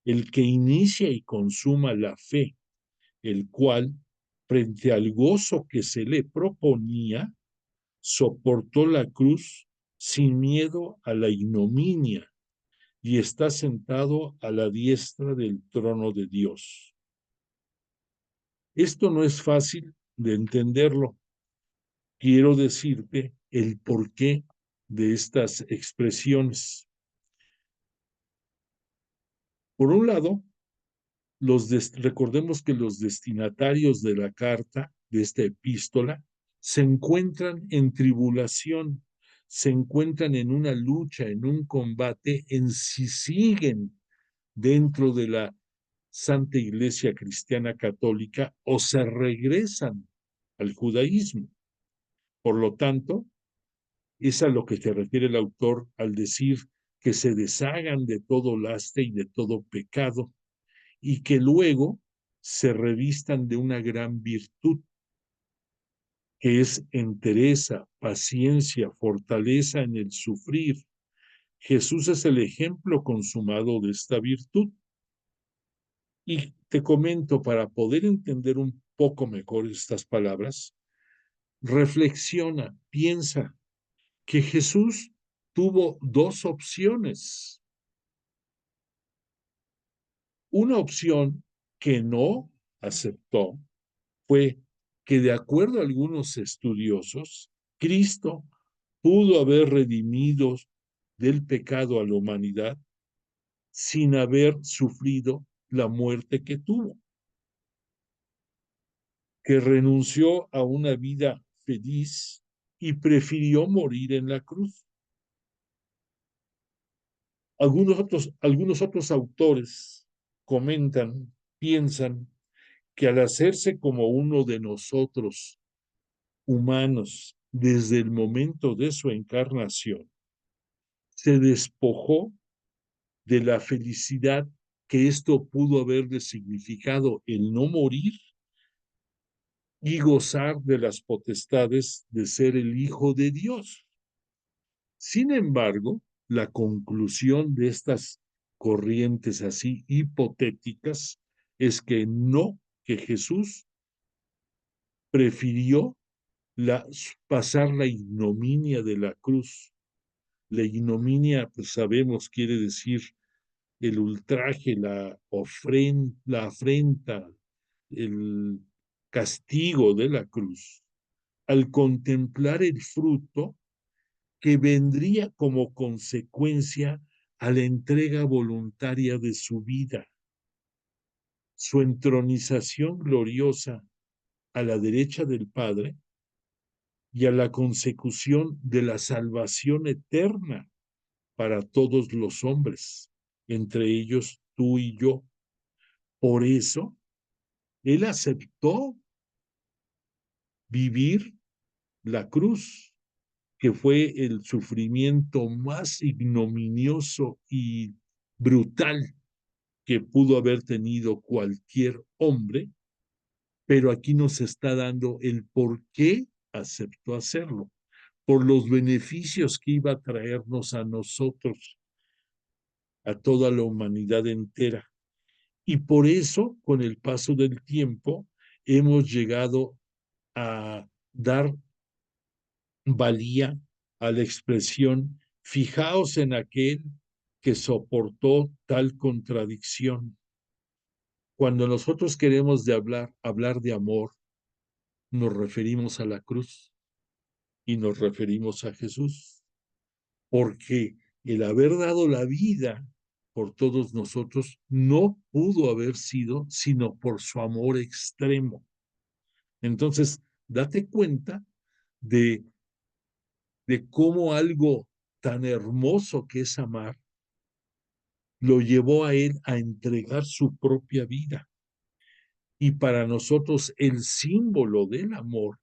el que inicia y consuma la fe, el cual, frente al gozo que se le proponía, soportó la cruz sin miedo a la ignominia y está sentado a la diestra del trono de Dios. Esto no es fácil de entenderlo. Quiero decirte el porqué de estas expresiones. Por un lado, recordemos que los destinatarios de la carta, de esta epístola, se encuentran en tribulación, se encuentran en una lucha, en un combate, en si siguen dentro de la Santa Iglesia Cristiana Católica o se regresan al judaísmo. Por lo tanto, es a lo que se refiere el autor al decir que se deshagan de todo lastre y de todo pecado y que luego se revistan de una gran virtud, que es entereza, paciencia, fortaleza en el sufrir. Jesús es el ejemplo consumado de esta virtud. Y te comento, para poder entender un poco mejor estas palabras, reflexiona, piensa que Jesús tuvo dos opciones. Una opción que no aceptó fue que, de acuerdo a algunos estudiosos, Cristo pudo haber redimido del pecado a la humanidad sin haber sufrido la muerte que tuvo, que renunció a una vida feliz y prefirió morir en la cruz. Algunos otros autores comentan, piensan que al hacerse como uno de nosotros, humanos, desde el momento de su encarnación, se despojó de la felicidad que esto pudo haberle significado, el no morir y gozar de las potestades de ser el Hijo de Dios. Sin embargo, la conclusión de estas corrientes así hipotéticas es que no que Jesús prefirió pasar la ignominia de la cruz. La ignominia, pues sabemos, quiere decir el ultraje, la afrenta, el castigo de la cruz, al contemplar el fruto que vendría como consecuencia a la entrega voluntaria de su vida, su entronización gloriosa a la derecha del Padre y a la consecución de la salvación eterna para todos los hombres, entre ellos tú y yo. Por eso, Él aceptó vivir la cruz, que fue el sufrimiento más ignominioso y brutal que pudo haber tenido cualquier hombre, pero aquí nos está dando el por qué aceptó hacerlo, por los beneficios que iba a traernos a nosotros, a toda la humanidad entera. Y por eso, con el paso del tiempo, hemos llegado a dar valía a la expresión, fijaos en aquel que soportó tal contradicción. Cuando nosotros queremos hablar de amor, nos referimos a la cruz y nos referimos a Jesús, porque el haber dado la vida por todos nosotros no pudo haber sido sino por su amor extremo. Entonces, date cuenta de, de cómo algo tan hermoso que es amar lo llevó a él a entregar su propia vida. Y para nosotros el símbolo del amor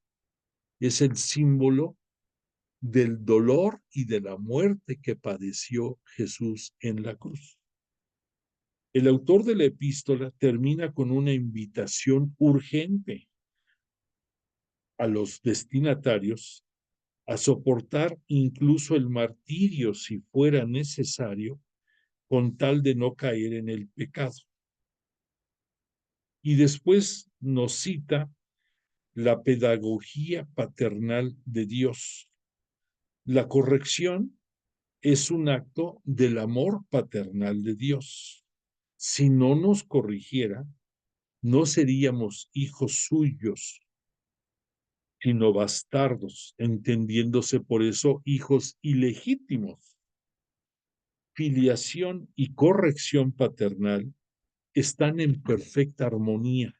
es el símbolo del dolor y de la muerte que padeció Jesús en la cruz. El autor de la epístola termina con una invitación urgente a los destinatarios a soportar incluso el martirio si fuera necesario, con tal de no caer en el pecado. Y después nos cita la pedagogía paternal de Dios. La corrección es un acto del amor paternal de Dios. Si no nos corrigiera, no seríamos hijos suyos, sino bastardos, entendiéndose por eso hijos ilegítimos. Filiación y corrección paternal están en perfecta armonía.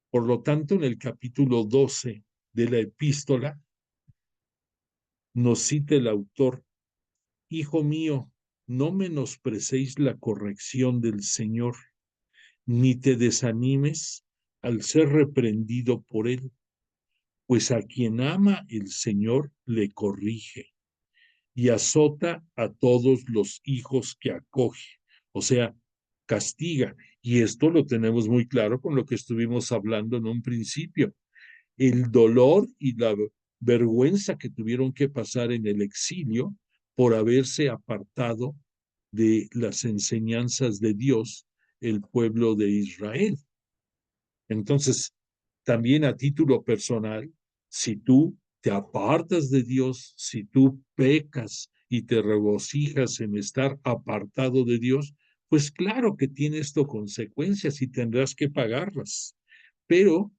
Por lo tanto, en el capítulo 12 de la epístola, nos cita el autor: Hijo mío, no menosprecéis la corrección del Señor, ni te desanimes al ser reprendido por él, pues a quien ama el Señor le corrige y azota a todos los hijos que acoge, o sea, castiga. Y esto lo tenemos muy claro con lo que estuvimos hablando en un principio. El dolor y la vergüenza que tuvieron que pasar en el exilio por haberse apartado de las enseñanzas de Dios, el pueblo de Israel. Entonces, también a título personal, si tú te apartas de Dios, si tú pecas y te regocijas en estar apartado de Dios, pues claro que tiene esto consecuencias y tendrás que pagarlas. Pero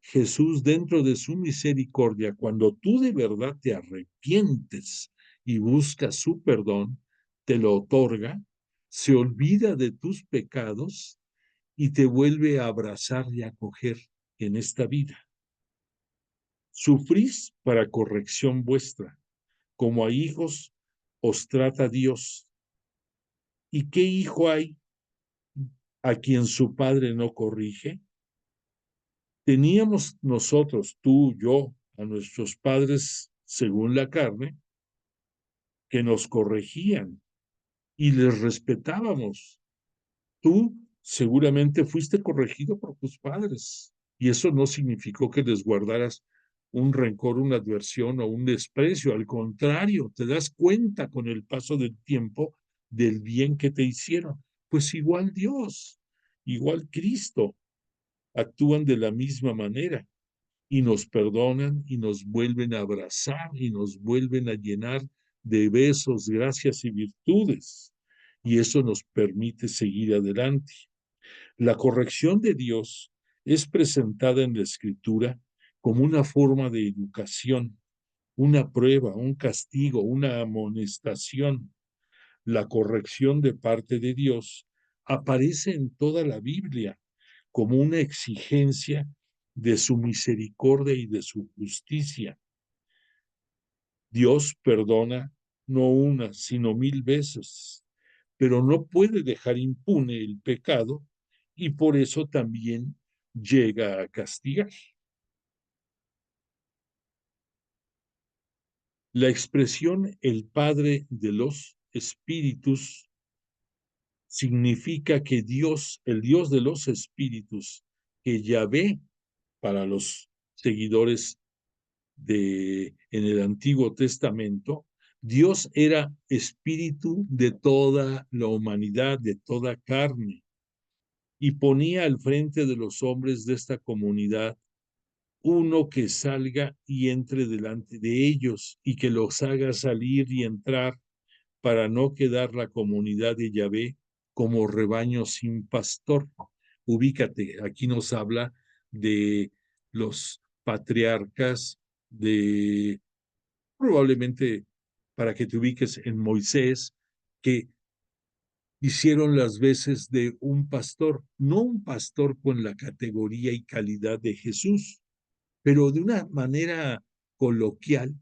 Jesús, dentro de su misericordia, cuando tú de verdad te arrepientes y buscas su perdón, te lo otorga, se olvida de tus pecados y te vuelve a abrazar y a acoger en esta vida. Sufrís para corrección vuestra, como a hijos os trata Dios. ¿Y qué hijo hay a quien su padre no corrige? Teníamos nosotros, tú, yo, a nuestros padres según la carne, que nos corregían y les respetábamos. Tú seguramente fuiste corregido por tus padres y eso no significó que les guardaras un rencor, una adversión o un desprecio. Al contrario, te das cuenta con el paso del tiempo del bien que te hicieron. Pues igual Dios, igual Cristo. actúan de la misma manera y nos perdonan y nos vuelven a abrazar y nos vuelven a llenar de besos, gracias y virtudes. Y eso nos permite seguir adelante. La corrección de Dios es presentada en la Escritura como una forma de educación, una prueba, un castigo, una amonestación. La corrección de parte de Dios aparece en toda la Biblia como una exigencia de su misericordia y de su justicia. Dios perdona no una, sino 1000 veces, pero no puede dejar impune el pecado y por eso también llega a castigar. La expresión el Padre de los Espíritus significa que Dios, el Dios de los Espíritus, que Yahvé para los seguidores en el Antiguo Testamento, Dios era espíritu de toda la humanidad, de toda carne, y ponía al frente de los hombres de esta comunidad uno que salga y entre delante de ellos y que los haga salir y entrar para no quedar la comunidad de Yahvé como rebaño sin pastor. Ubícate, aquí nos habla de los patriarcas, de probablemente para que te ubiques en Moisés, que hicieron las veces de un pastor, no un pastor con la categoría y calidad de Jesús, pero de una manera coloquial,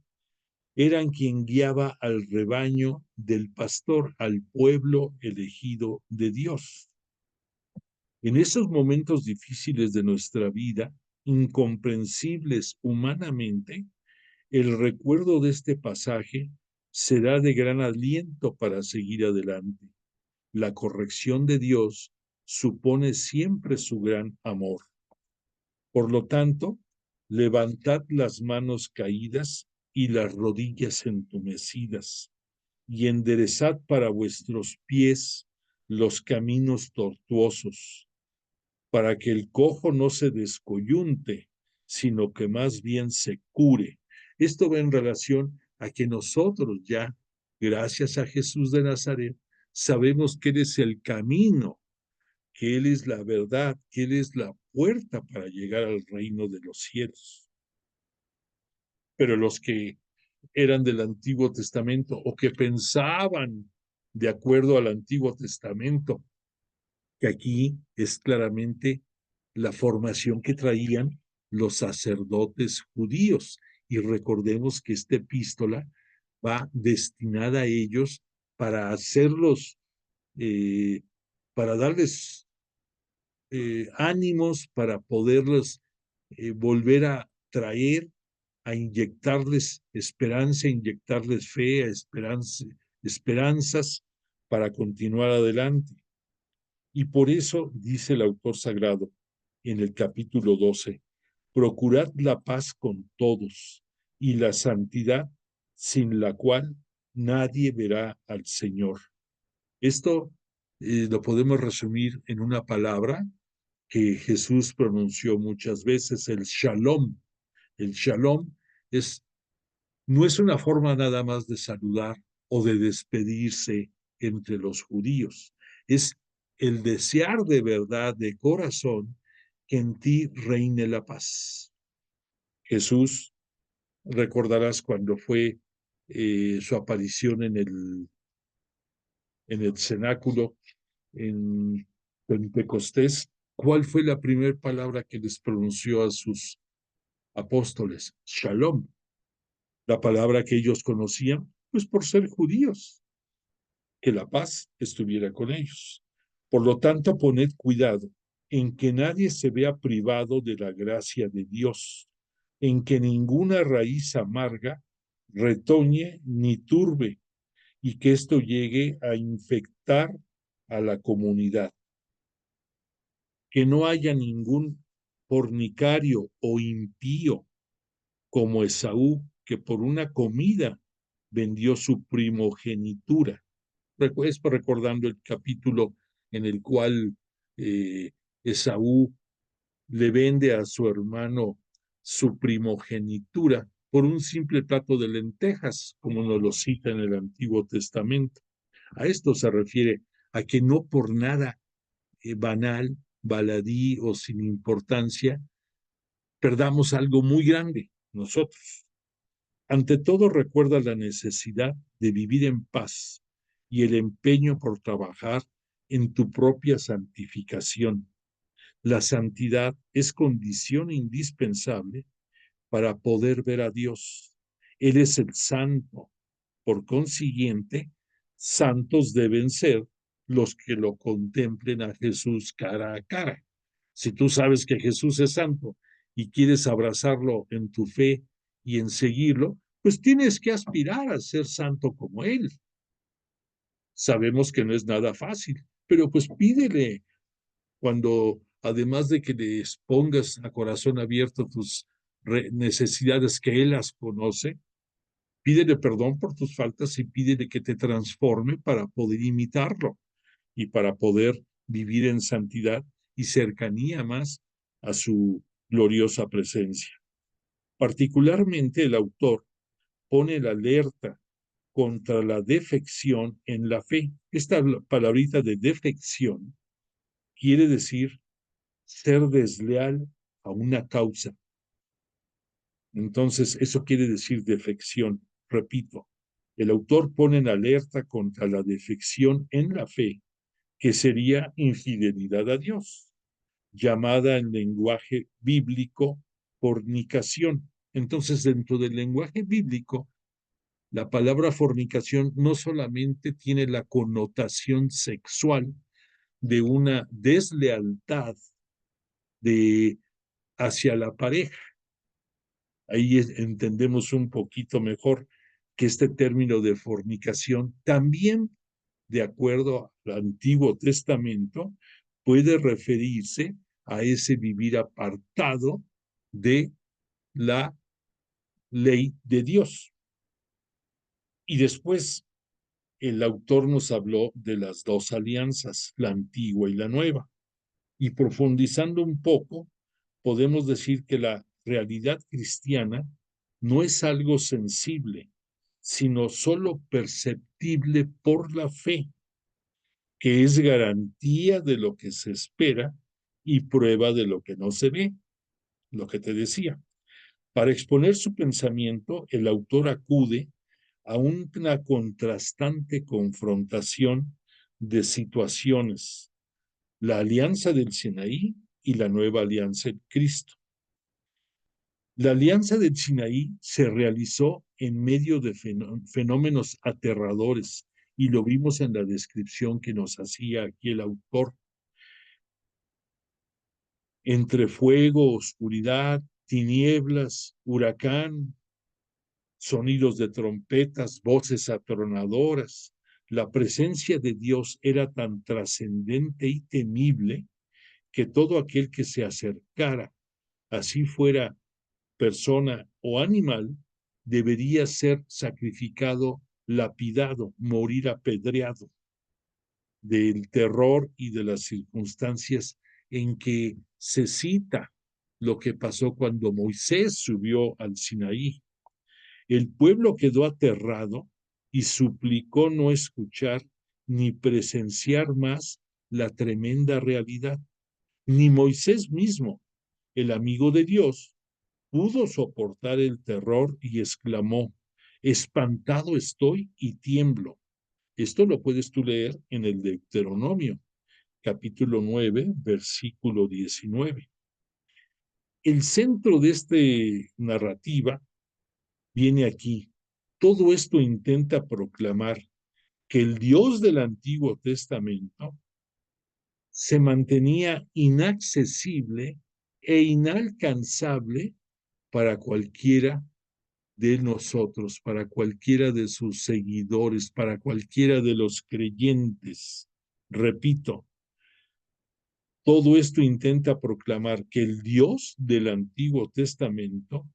eran quien guiaba al rebaño del pastor, al pueblo elegido de Dios. En esos momentos difíciles de nuestra vida, incomprensibles humanamente, el recuerdo de este pasaje será de gran aliento para seguir adelante. La corrección de Dios supone siempre su gran amor. Por lo tanto, levantad las manos caídas y las rodillas entumecidas, y enderezad para vuestros pies los caminos tortuosos, para que el cojo no se descoyunte, sino que más bien se cure. Esto va en relación a que nosotros ya, gracias a Jesús de Nazaret, sabemos que Él es el camino, que Él es la verdad, que Él es la puerta para llegar al reino de los cielos. Pero los que eran del Antiguo Testamento o que pensaban de acuerdo al Antiguo Testamento, que aquí es claramente la formación que traían los sacerdotes judíos. Y recordemos que esta epístola va destinada a ellos para hacerlos, para darles ánimos, para poderlos volver a traer, a inyectarles esperanza, inyectarles fe, esperanzas para continuar adelante. Y por eso dice el autor sagrado en el capítulo 12, procurad la paz con todos y la santidad sin la cual nadie verá al Señor. Esto lo podemos resumir en una palabra que Jesús pronunció muchas veces, el shalom. El shalom no es una forma nada más de saludar o de despedirse entre los judíos, es el desear de verdad, de corazón, que en ti reine la paz. Jesús, recordarás cuando fue su aparición en el cenáculo, en Pentecostés, ¿cuál fue la primera palabra que les pronunció a sus apóstoles? Shalom, la palabra que ellos conocían, pues por ser judíos, que la paz estuviera con ellos. Por lo tanto, poned cuidado en que nadie se vea privado de la gracia de Dios, en que ninguna raíz amarga retoñe ni turbe, y que esto llegue a infectar a la comunidad. Que no haya ningún fornicario o impío como Esaú, que por una comida vendió su primogenitura. Esto recordando el capítulo en el cual Esaú le vende a su hermano su primogenitura por un simple plato de lentejas, como nos lo cita en el Antiguo Testamento. A esto se refiere a que no por nada banal, baladí o sin importancia, perdamos algo muy grande nosotros. Ante todo, recuerda la necesidad de vivir en paz y el empeño por trabajar en tu propia santificación. La santidad es condición indispensable para poder ver a Dios. Él es el santo. Por consiguiente, santos deben ser los que lo contemplen a Jesús cara a cara. Si tú sabes que Jesús es santo y quieres abrazarlo en tu fe y en seguirlo, pues tienes que aspirar a ser santo como Él. Sabemos que no es nada fácil, pero pues pídele cuando, además de que le expongas a corazón abierto tus necesidades que Él las conoce, pídele perdón por tus faltas y pídele que te transforme para poder imitarlo y para poder vivir en santidad y cercanía más a su gloriosa presencia. Particularmente el autor pone la alerta contra la defección en la fe. Esta palabrita de defección quiere decir ser desleal a una causa. Entonces, eso quiere decir defección. Repito, el autor pone en alerta contra la defección en la fe, que sería infidelidad a Dios, llamada en lenguaje bíblico fornicación. Entonces, dentro del lenguaje bíblico, la palabra fornicación no solamente tiene la connotación sexual de una deslealtad hacia la pareja. Ahí entendemos un poquito mejor que este término de fornicación también, de acuerdo al Antiguo Testamento, puede referirse a ese vivir apartado de la ley de Dios. Y después el autor nos habló de las dos alianzas, la antigua y la nueva. Y profundizando un poco, podemos decir que la realidad cristiana no es algo sensible, sino solo perceptible por la fe, que es garantía de lo que se espera y prueba de lo que no se ve, lo que te decía. Para exponer su pensamiento, el autor acude a una contrastante confrontación de situaciones, la alianza del Sinaí y la nueva alianza en Cristo. La alianza del Sinaí se realizó en medio de fenómenos aterradores y lo vimos en la descripción que nos hacía aquí el autor. Entre fuego, oscuridad, tinieblas, huracán, sonidos de trompetas, voces atronadoras. La presencia de Dios era tan trascendente y temible que todo aquel que se acercara, así fuera persona o animal, debería ser sacrificado, lapidado, morir apedreado del terror y de las circunstancias en que se cita lo que pasó cuando Moisés subió al Sinaí. El pueblo quedó aterrado y suplicó no escuchar ni presenciar más la tremenda realidad. Ni Moisés mismo, el amigo de Dios, pudo soportar el terror y exclamó, espantado estoy y tiemblo. Esto lo puedes tú leer en el Deuteronomio, capítulo 9, versículo 19. El centro de esta narrativa viene aquí. Todo esto intenta proclamar que el Dios del Antiguo Testamento se mantenía inaccesible e inalcanzable para cualquiera de nosotros, para cualquiera de sus seguidores, para cualquiera de los creyentes. Repito, todo esto intenta proclamar que el Dios del Antiguo Testamento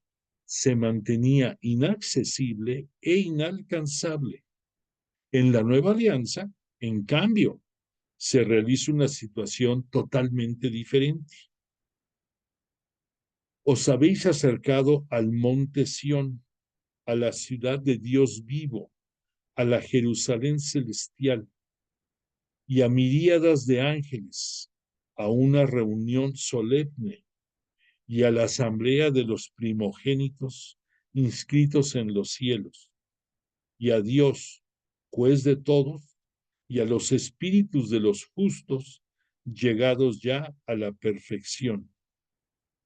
se mantenía inaccesible e inalcanzable. En la nueva alianza, en cambio, se realiza una situación totalmente diferente. Os habéis acercado al monte Sión, a la ciudad de Dios vivo, a la Jerusalén celestial y a miríadas de ángeles, a una reunión solemne y a la asamblea de los primogénitos inscritos en los cielos, y a Dios, juez de todos, y a los espíritus de los justos llegados ya a la perfección,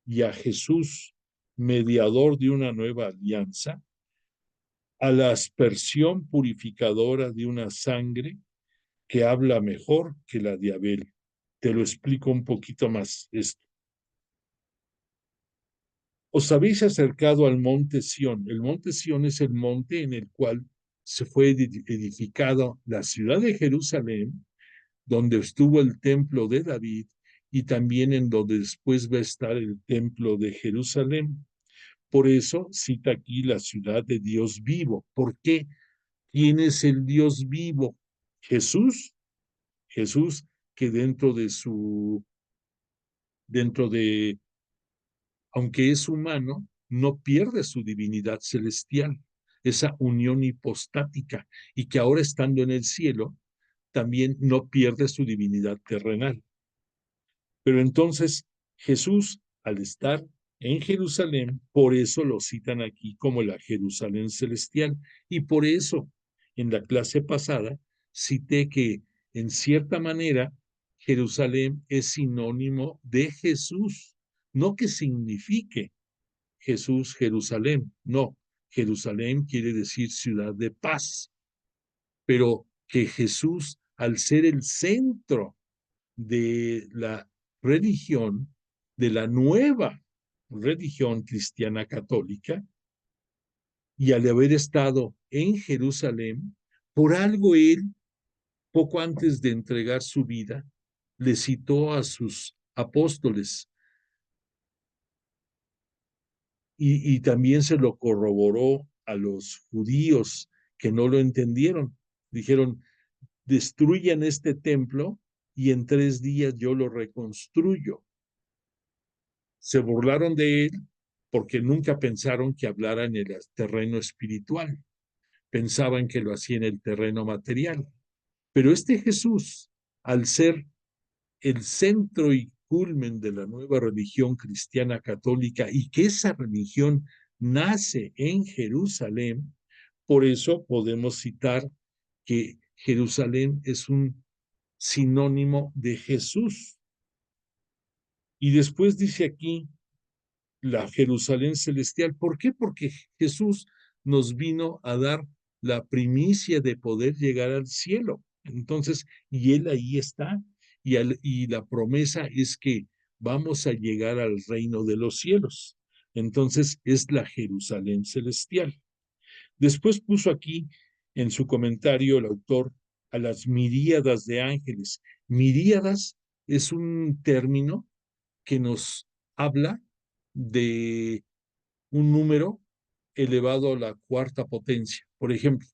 y a Jesús, mediador de una nueva alianza, a la aspersión purificadora de una sangre que habla mejor que la de Abel. Te lo explico un poquito más esto. Os habéis acercado al monte Sión. El monte Sión es el monte en el cual se fue edificada la ciudad de Jerusalén, donde estuvo el templo de David y también en donde después va a estar el templo de Jerusalén. Por eso cita aquí la ciudad de Dios vivo. ¿Por qué? ¿Quién es el Dios vivo? Jesús. Jesús que dentro de, aunque es humano, no pierde su divinidad celestial, esa unión hipostática, y que ahora estando en el cielo, también no pierde su divinidad terrenal. Pero entonces Jesús, al estar en Jerusalén, por eso lo citan aquí como la Jerusalén celestial, y por eso en la clase pasada cité que en cierta manera Jerusalén es sinónimo de Jesús, no que signifique Jesús Jerusalén, no, Jerusalén quiere decir ciudad de paz, pero que Jesús, al ser el centro de la religión, de la nueva religión cristiana católica, y al haber estado en Jerusalén, por algo él, poco antes de entregar su vida, le citó a sus apóstoles y también se lo corroboró a los judíos que no lo entendieron. Dijeron, destruyan este templo y en 3 días yo lo reconstruyo. Se burlaron de él porque nunca pensaron que hablara en el terreno espiritual, pensaban que lo hacía en el terreno material. Pero este Jesús, al ser el centro y culmen de la nueva religión cristiana católica y que esa religión nace en Jerusalén, por eso podemos citar que Jerusalén es un sinónimo de Jesús. Y después dice aquí la Jerusalén celestial. ¿Por qué? Porque Jesús nos vino a dar la primicia de poder llegar al cielo. Entonces, y Él ahí está, y la promesa es que vamos a llegar al reino de los cielos. Entonces, es la Jerusalén celestial. Después puso aquí en su comentario el autor a las miríadas de ángeles. Miríadas es un término que nos habla de un número elevado a la cuarta potencia. Por ejemplo,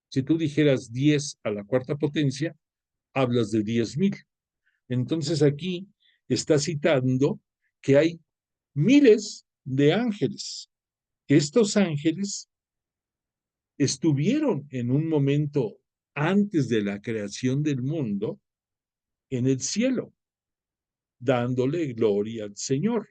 si tú dijeras 10 a la cuarta potencia, hablas de 10,000. Entonces aquí está citando que hay miles de ángeles. Estos ángeles estuvieron en un momento antes de la creación del mundo en el cielo, dándole gloria al Señor,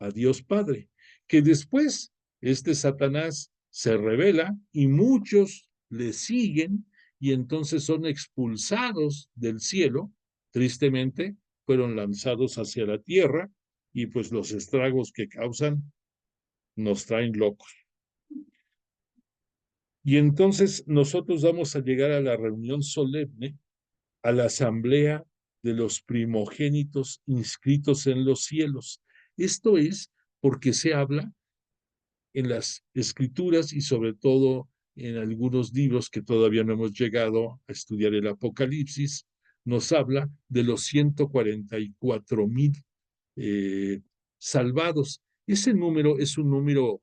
a Dios Padre, que después este Satanás se revela y muchos le siguen y entonces son expulsados del cielo, tristemente fueron lanzados hacia la tierra y pues los estragos que causan nos traen locos. Y entonces nosotros vamos a llegar a la reunión solemne, a la asamblea de los primogénitos inscritos en los cielos. Esto es porque se habla en las escrituras y sobre todo en algunos libros que todavía no hemos llegado a estudiar el Apocalipsis, nos habla de los 144,000 salvados. Ese número es un número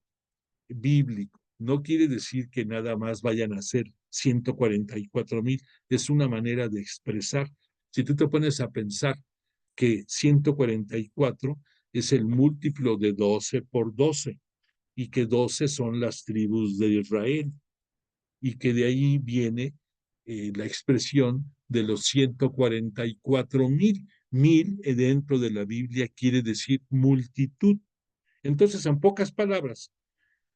bíblico. No quiere decir que nada más vayan a ser 144,000. Es una manera de expresar. Si tú te pones a pensar que 144 es el múltiplo de 12 por 12, y que 12 son las tribus de Israel, y que de ahí viene la expresión de los 144,000. Mil dentro de la Biblia quiere decir multitud. Entonces, en pocas palabras,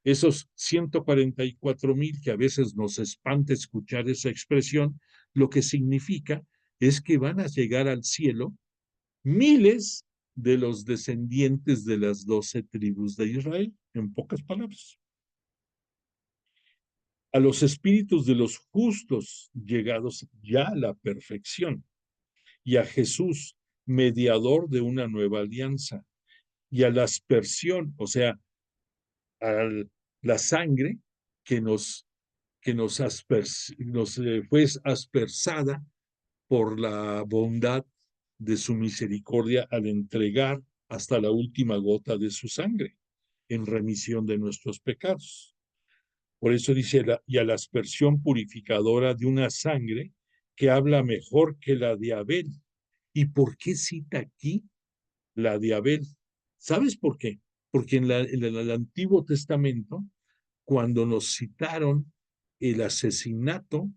esos 144,000, que a veces nos espanta escuchar esa expresión, lo que significa es que van a llegar al cielo miles de los descendientes de las 12 tribus de Israel, en pocas palabras. A los espíritus de los justos llegados ya a la perfección, y a Jesús, mediador de una nueva alianza, y a la aspersión, o sea, a la sangre que fue aspersada por la bondad de su misericordia al entregar hasta la última gota de su sangre en remisión de nuestros pecados. Por eso dice, y a la aspersión purificadora de una sangre que habla mejor que la de Abel. ¿Y por qué cita aquí la de Abel? ¿Sabes por qué? Porque en el Antiguo Testamento, cuando nos citaron el asesinato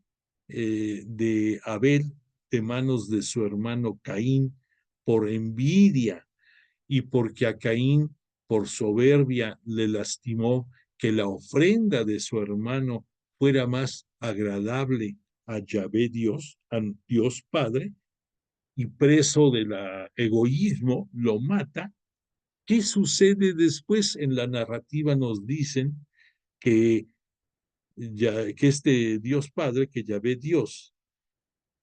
de Abel de manos de su hermano Caín por envidia, y porque a Caín por soberbia le lastimó que la ofrenda de su hermano fuera más agradable a Yahvé Dios, a Dios Padre, y preso del egoísmo lo mata. ¿Qué sucede después? En la narrativa nos dicen que, que este Dios Padre, que Yahvé Dios,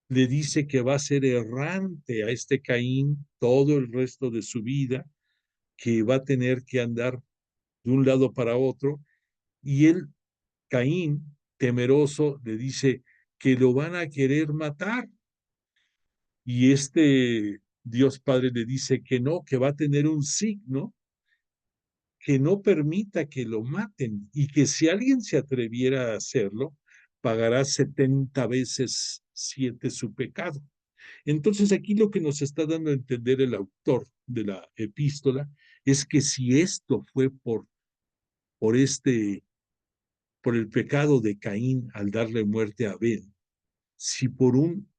le dice que va a ser errante a este Caín todo el resto de su vida, que va a tener que andar de un lado para otro, y él, Caín, temeroso, le dice que lo van a querer matar, y este Dios Padre le dice que no, que va a tener un signo que no permita que lo maten, y que si alguien se atreviera a hacerlo, pagará 70 veces 7 su pecado. Entonces aquí lo que nos está dando a entender el autor de la epístola es que si esto fue por por el pecado de Caín al darle muerte a Abel, si por un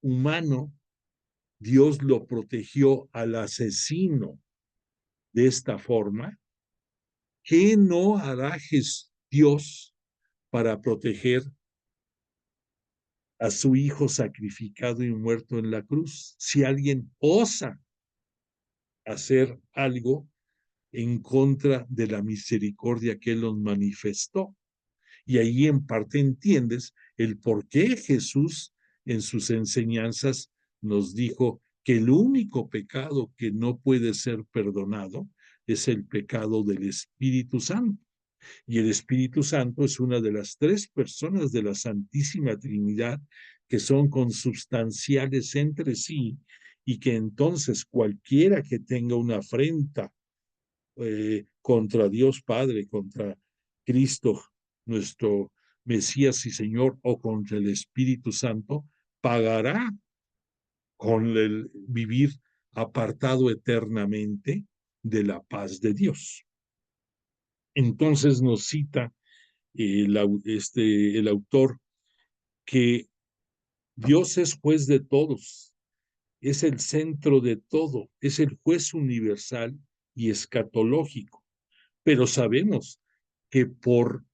humano Dios lo protegió al asesino de esta forma, ¿qué no hará Dios para proteger a su hijo sacrificado y muerto en la cruz? Si alguien osa hacer algo en contra de la misericordia que él nos manifestó. Y ahí en parte entiendes el por qué Jesús en sus enseñanzas nos dijo que el único pecado que no puede ser perdonado es el pecado del Espíritu Santo. Y el Espíritu Santo es una de las 3 personas de la Santísima Trinidad que son consubstanciales entre sí, y que entonces cualquiera que tenga una afrenta contra Dios Padre, contra Cristo, nuestro Mesías y Señor, o contra el Espíritu Santo, pagará con el vivir apartado eternamente de la paz de Dios. Entonces nos cita el autor que Dios es juez de todos, es el centro de todo, es el juez universal y escatológico, pero sabemos que por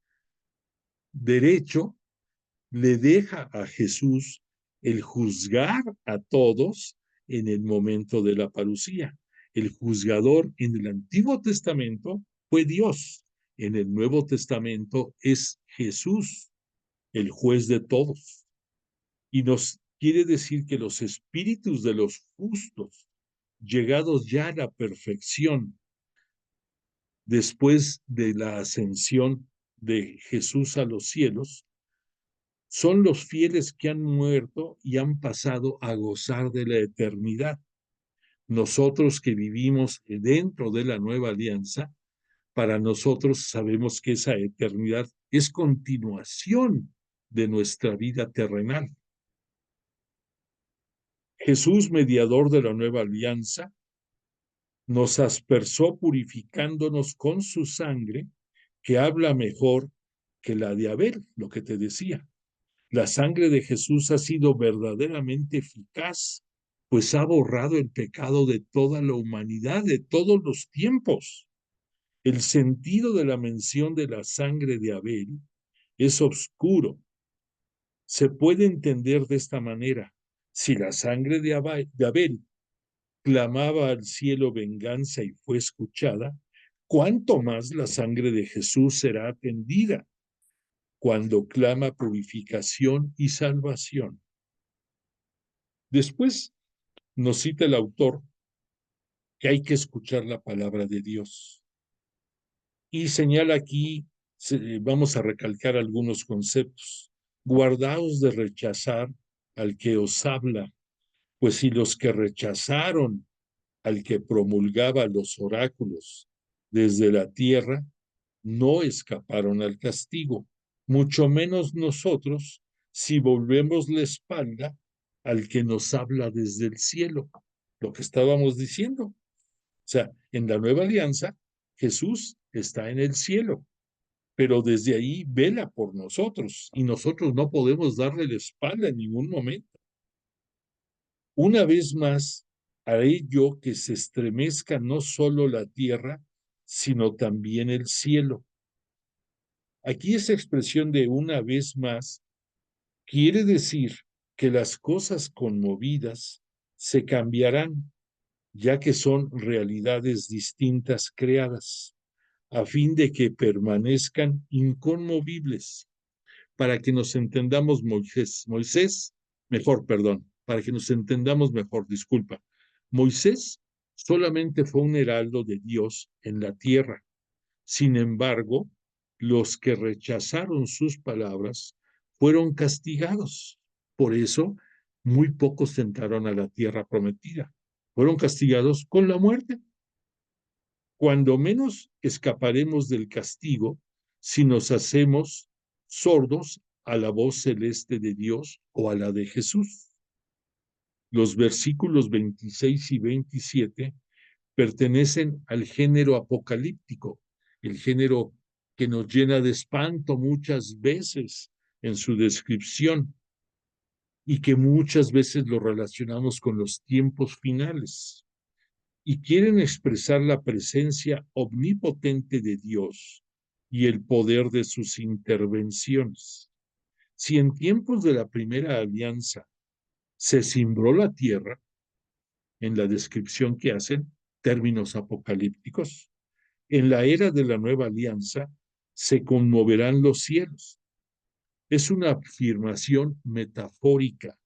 derecho le deja a Jesús el juzgar a todos en el momento de la parucía. El juzgador en el Antiguo Testamento fue Dios, en el Nuevo Testamento es Jesús, el juez de todos. Y nos quiere decir que los espíritus de los justos, llegados ya a la perfección, después de la ascensión de Jesús a los cielos, son los fieles que han muerto y han pasado a gozar de la eternidad. Nosotros que vivimos dentro de la nueva alianza, para nosotros sabemos que esa eternidad es continuación de nuestra vida terrenal. Jesús, mediador de la nueva alianza, nos aspersó purificándonos con su sangre, que habla mejor que la de Abel, lo que te decía. La sangre de Jesús ha sido verdaderamente eficaz, pues ha borrado el pecado de toda la humanidad, de todos los tiempos. El sentido de la mención de la sangre de Abel es oscuro. Se puede entender de esta manera. Si la sangre de Abel clamaba al cielo venganza y fue escuchada, ¿cuánto más la sangre de Jesús será atendida cuando clama purificación y salvación? Después nos cita el autor que hay que escuchar la palabra de Dios y señala aquí, vamos a recalcar algunos conceptos. Guardaos de rechazar al que os habla, pues si los que rechazaron al que promulgaba los oráculos desde la tierra no escaparon al castigo, mucho menos nosotros si volvemos la espalda al que nos habla desde el cielo, lo que estábamos diciendo. O sea, en la nueva alianza, Jesús está en el cielo, pero desde ahí vela por nosotros y nosotros no podemos darle la espalda en ningún momento. Una vez más, haré yo que se estremezca no solo la tierra, sino también el cielo. Aquí esa expresión de una vez más quiere decir que las cosas conmovidas se cambiarán, ya que son realidades distintas creadas, a fin de que permanezcan inconmovibles. Para que nos entendamos, para que nos entendamos mejor, disculpa. Moisés solamente fue un heraldo de Dios en la tierra. Sin embargo, los que rechazaron sus palabras fueron castigados. Por eso, muy pocos entraron a la tierra prometida. Fueron castigados con la muerte. Cuando menos escaparemos del castigo si nos hacemos sordos a la voz celeste de Dios o a la de Jesús. Los versículos 26 y 27 pertenecen al género apocalíptico, el género que nos llena de espanto muchas veces en su descripción y que muchas veces lo relacionamos con los tiempos finales y quieren expresar la presencia omnipotente de Dios y el poder de sus intervenciones. Si en tiempos de la primera alianza se cimbró la tierra, en la descripción que hacen, términos apocalípticos, en la era de la nueva alianza se conmoverán los cielos. Es una afirmación metafórica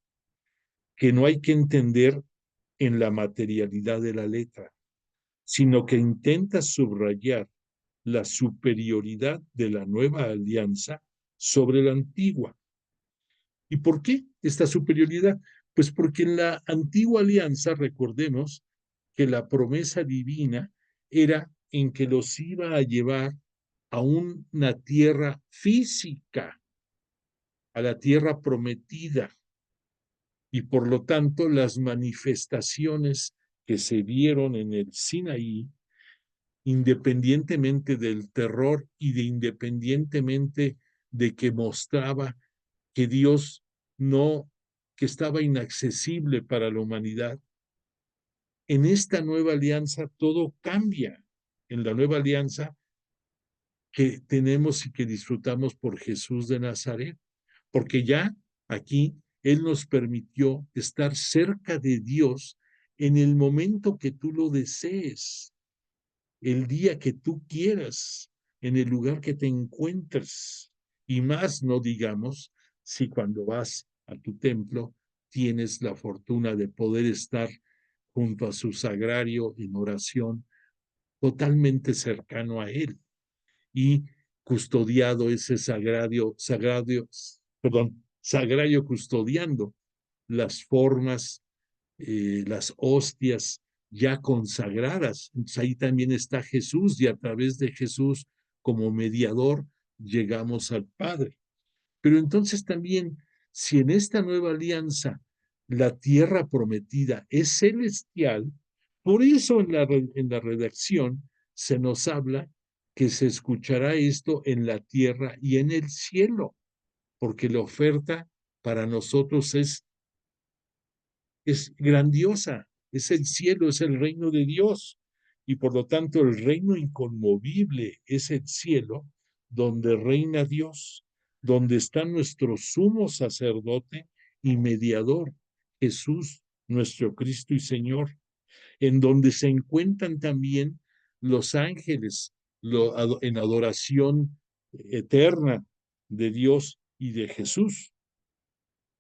que no hay que entender en la materialidad de la letra, sino que intenta subrayar la superioridad de la nueva alianza sobre la antigua. ¿Y por qué esta superioridad? Pues porque en la antigua alianza, recordemos que la promesa divina era en que los iba a llevar a una tierra física, a la tierra prometida, y por lo tanto las manifestaciones que se dieron en el Sinaí, independientemente del terror y de independientemente de que mostraba que Dios no, que estaba inaccesible para la humanidad, en esta nueva alianza todo cambia. En la nueva alianza que tenemos y que disfrutamos por Jesús de Nazaret, porque ya aquí Él nos permitió estar cerca de Dios en el momento que tú lo desees, el día que tú quieras, en el lugar que te encuentres. Y más no digamos si cuando vas a tu templo tienes la fortuna de poder estar junto a su sagrario en oración, totalmente cercano a Él y custodiado ese sagrario custodiando las formas, las hostias ya consagradas. Entonces ahí también está Jesús y a través de Jesús como mediador llegamos al Padre. Pero entonces también, si en esta nueva alianza la tierra prometida es celestial, Por eso en la redacción se nos habla que se escuchará esto en la tierra y en el cielo, porque la oferta para nosotros es grandiosa, es el cielo, es el reino de Dios. Y por lo tanto el reino inconmovible es el cielo donde reina Dios, donde está nuestro sumo sacerdote y mediador, Jesús, nuestro Cristo y Señor, en donde se encuentran también los ángeles en adoración eterna de Dios y de Jesús,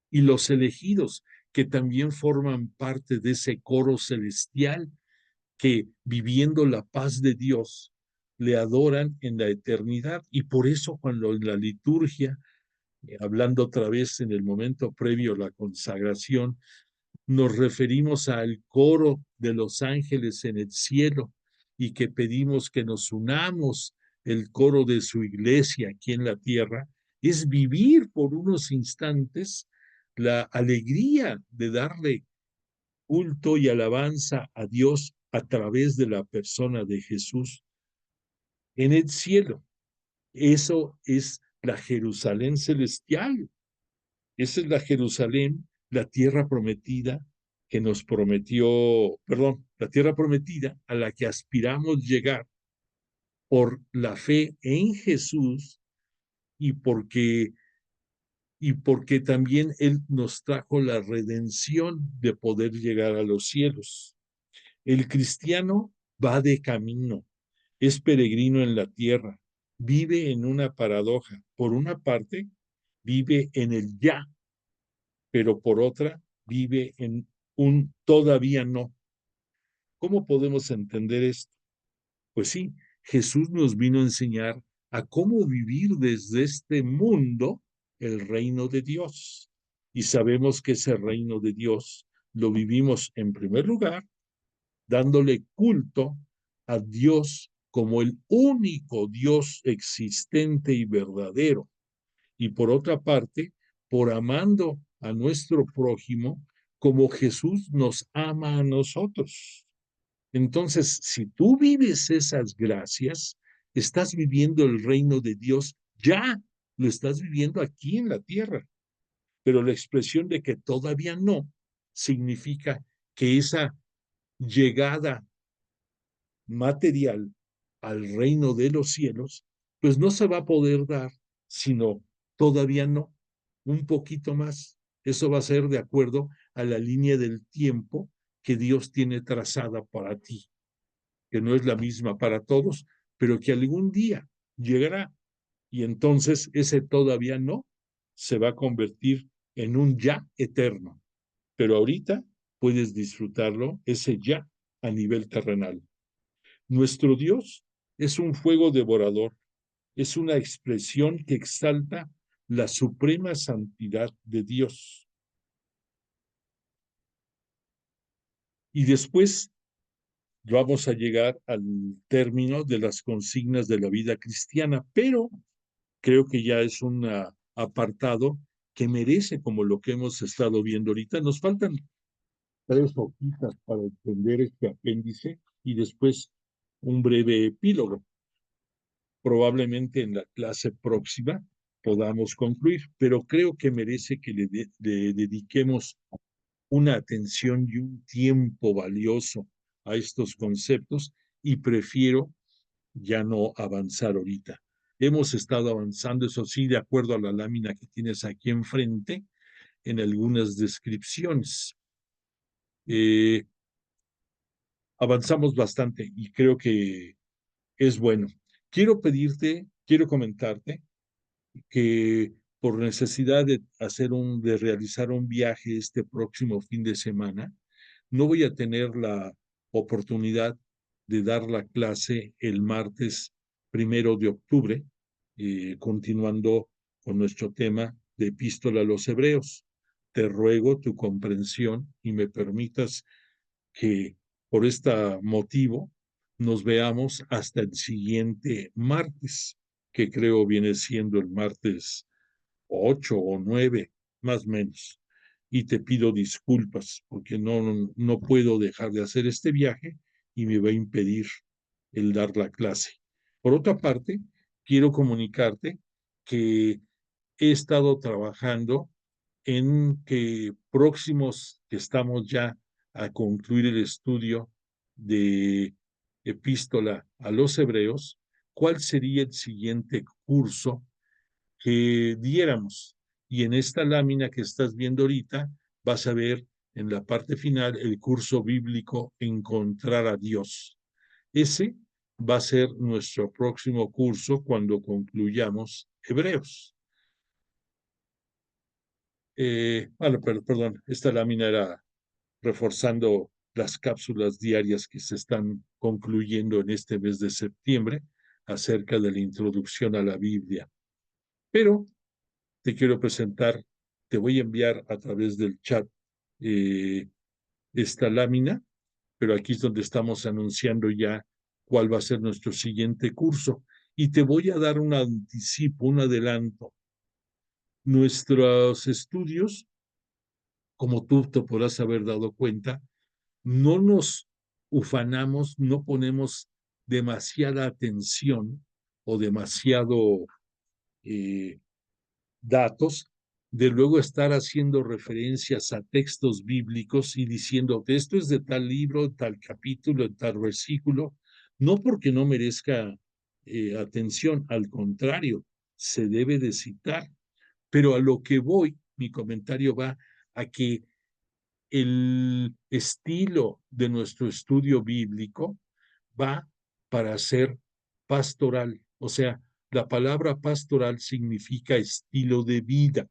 y los elegidos, que también forman parte de ese coro celestial que, viviendo la paz de Dios, le adoran en la eternidad. Y por eso cuando en la liturgia, hablando otra vez en el momento previo a la consagración, nos referimos al coro de los ángeles en el cielo y que pedimos que nos unamos el coro de su iglesia aquí en la tierra, es vivir por unos instantes la alegría de darle culto y alabanza a Dios a través de la persona de Jesús en el cielo. Eso es la Jerusalén celestial. Esa es la Jerusalén, la tierra prometida que nos prometió, perdón, la tierra prometida a la que aspiramos llegar por la fe en Jesús y porque también Él nos trajo la redención de poder llegar a los cielos. El cristiano va de camino, es peregrino en la tierra, vive en una paradoja. Por una parte, vive en el ya, pero por otra, vive en un todavía no. ¿Cómo podemos entender esto? Pues sí, Jesús nos vino a enseñar a cómo vivir desde este mundo el reino de Dios. Y sabemos que ese reino de Dios lo vivimos en primer lugar dándole culto a Dios como el único Dios existente y verdadero. Y por otra parte, por amando a nuestro prójimo como Jesús nos ama a nosotros. Entonces, si tú vives esas gracias, estás viviendo el reino de Dios, ya lo estás viviendo aquí en la tierra. Pero la expresión de que todavía no significa que esa llegada material al reino de los cielos, pues no se va a poder dar, sino todavía no, un poquito más. Eso va a ser de acuerdo a la línea del tiempo que Dios tiene trazada para ti, que no es la misma para todos, pero que algún día llegará. Y entonces ese todavía no se va a convertir en un ya eterno. Pero ahorita puedes disfrutarlo, ese ya a nivel terrenal. Nuestro Dios es un fuego devorador, es una expresión que exalta la suprema santidad de Dios. Y después vamos a llegar al término de las consignas de la vida cristiana, pero creo que ya es un apartado que merece, como lo que hemos estado viendo ahorita. Nos faltan 3 hojitas para entender este apéndice y después un breve epílogo. Probablemente en la clase próxima podamos concluir, pero creo que merece que le dediquemos una atención y un tiempo valioso a estos conceptos y prefiero ya no avanzar ahorita. Hemos estado avanzando, eso sí, de acuerdo a la lámina que tienes aquí enfrente, en algunas descripciones. Avanzamos bastante y creo que es bueno. Quiero comentarte que por necesidad de realizar un viaje este próximo fin de semana, no voy a tener la oportunidad de dar la clase el martes 1 de octubre, continuando con nuestro tema de Epístola a los Hebreos. Te ruego tu comprensión y me permitas que por este motivo nos veamos hasta el siguiente martes, que creo viene siendo el martes 8 o 9, más o menos. y te pido disculpas porque no puedo dejar de hacer este viaje y me va a impedir el dar la clase. Por otra parte, quiero comunicarte que he estado trabajando en que próximos que estamos ya a concluir el estudio de Epístola a los Hebreos, ¿cuál sería el siguiente curso que diéramos? Y en esta lámina que estás viendo ahorita, vas a ver en la parte final el curso bíblico Encontrar a Dios. Ese va a ser nuestro próximo curso cuando concluyamos Hebreos. Perdón, esta lámina era reforzando las cápsulas diarias que se están concluyendo en este mes de septiembre acerca de la introducción a la Biblia. Pero te quiero presentar, te voy a enviar a través del chat esta lámina, pero aquí es donde estamos anunciando ya cuál va a ser nuestro siguiente curso. Y te voy a dar un anticipo, un adelanto. Nuestros estudios, como tú te podrás haber dado cuenta, no nos ufanamos, no ponemos demasiada atención o demasiado datos de luego estar haciendo referencias a textos bíblicos y diciendo que esto es de tal libro, tal capítulo, tal versículo, no porque no merezca atención, al contrario, se debe de citar, pero a lo que voy, mi comentario va a que el estilo de nuestro estudio bíblico va para ser pastoral. O sea, la palabra pastoral significa estilo de vida,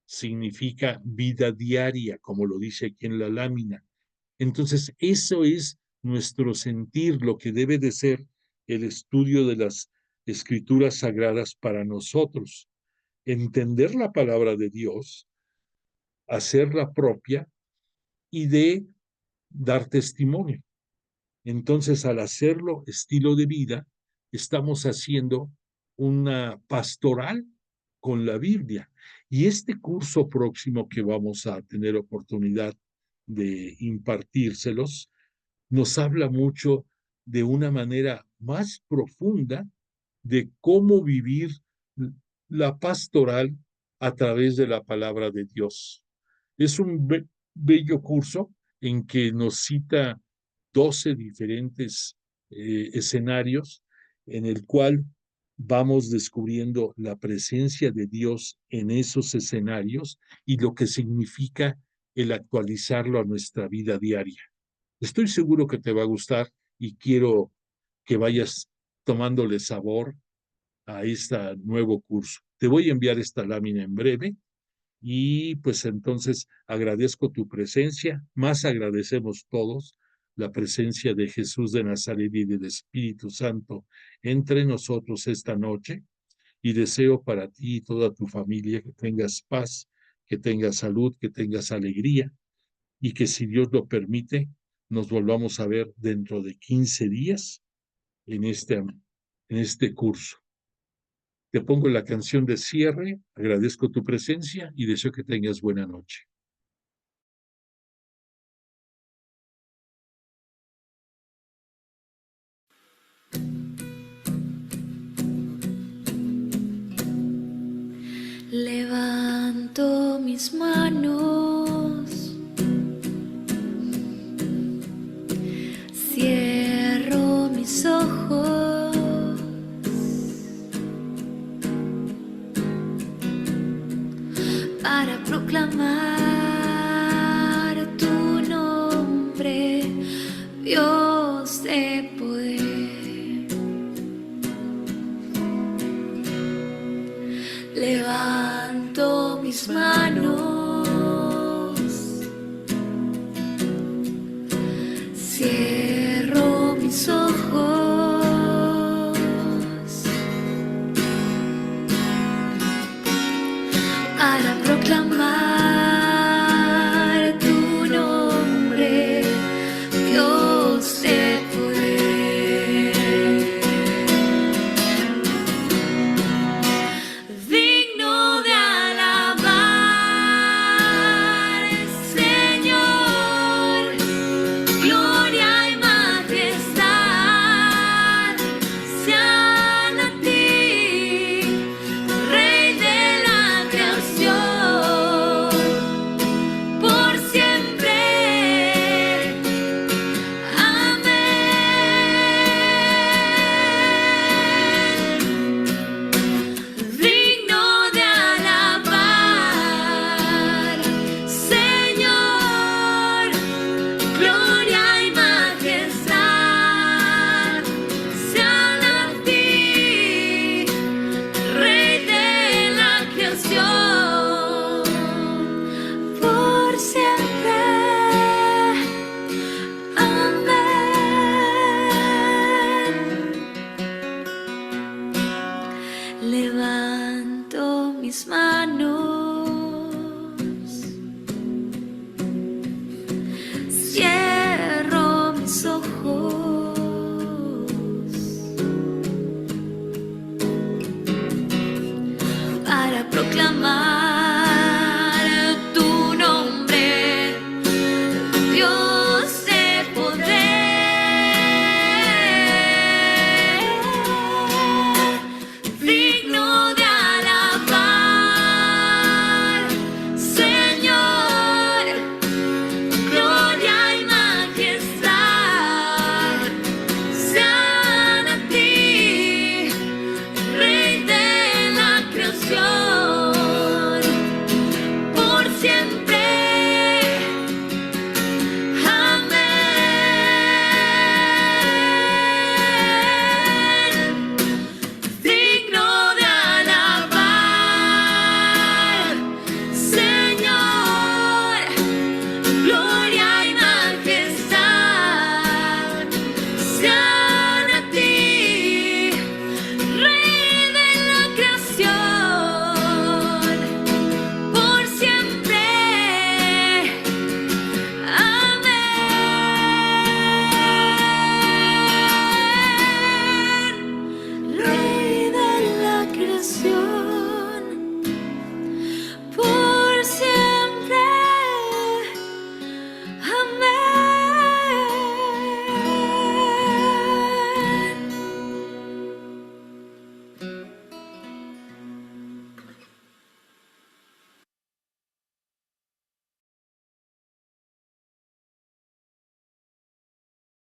significa vida diaria, como lo dice aquí en la lámina. Entonces, eso es nuestro sentir, lo que debe de ser el estudio de las escrituras sagradas para nosotros. Entender la palabra de Dios, hacerla propia y de dar testimonio. Entonces, al hacerlo estilo de vida, estamos haciendo una pastoral con la Biblia. Y este curso próximo que vamos a tener oportunidad de impartírselos, nos habla mucho de una manera más profunda de cómo vivir la pastoral a través de la palabra de Dios. Es un bello curso en que nos cita 12 diferentes escenarios en el cual vamos descubriendo la presencia de Dios en esos escenarios y lo que significa el actualizarlo a nuestra vida diaria. Estoy seguro que te va a gustar y quiero que vayas tomándole sabor a este nuevo curso. Te voy a enviar esta lámina en breve y pues entonces agradezco tu presencia, más agradecemos todos la presencia de Jesús de Nazaret y del Espíritu Santo entre nosotros esta noche y deseo para ti y toda tu familia que tengas paz, que tengas salud, que tengas alegría y que si Dios lo permite nos volvamos a ver dentro de 15 días en este curso. Te pongo la canción de cierre, agradezco tu presencia y deseo que tengas buena noche. Levanto mis manos, cierro mis ojos para proclamar tu nombre, Dios de poder. Levanto mis manos, cierro mis ojos para proclamar tu nombre, Dios de poder. Digno de alabar mis manos. Cierro mis ojos para proclamar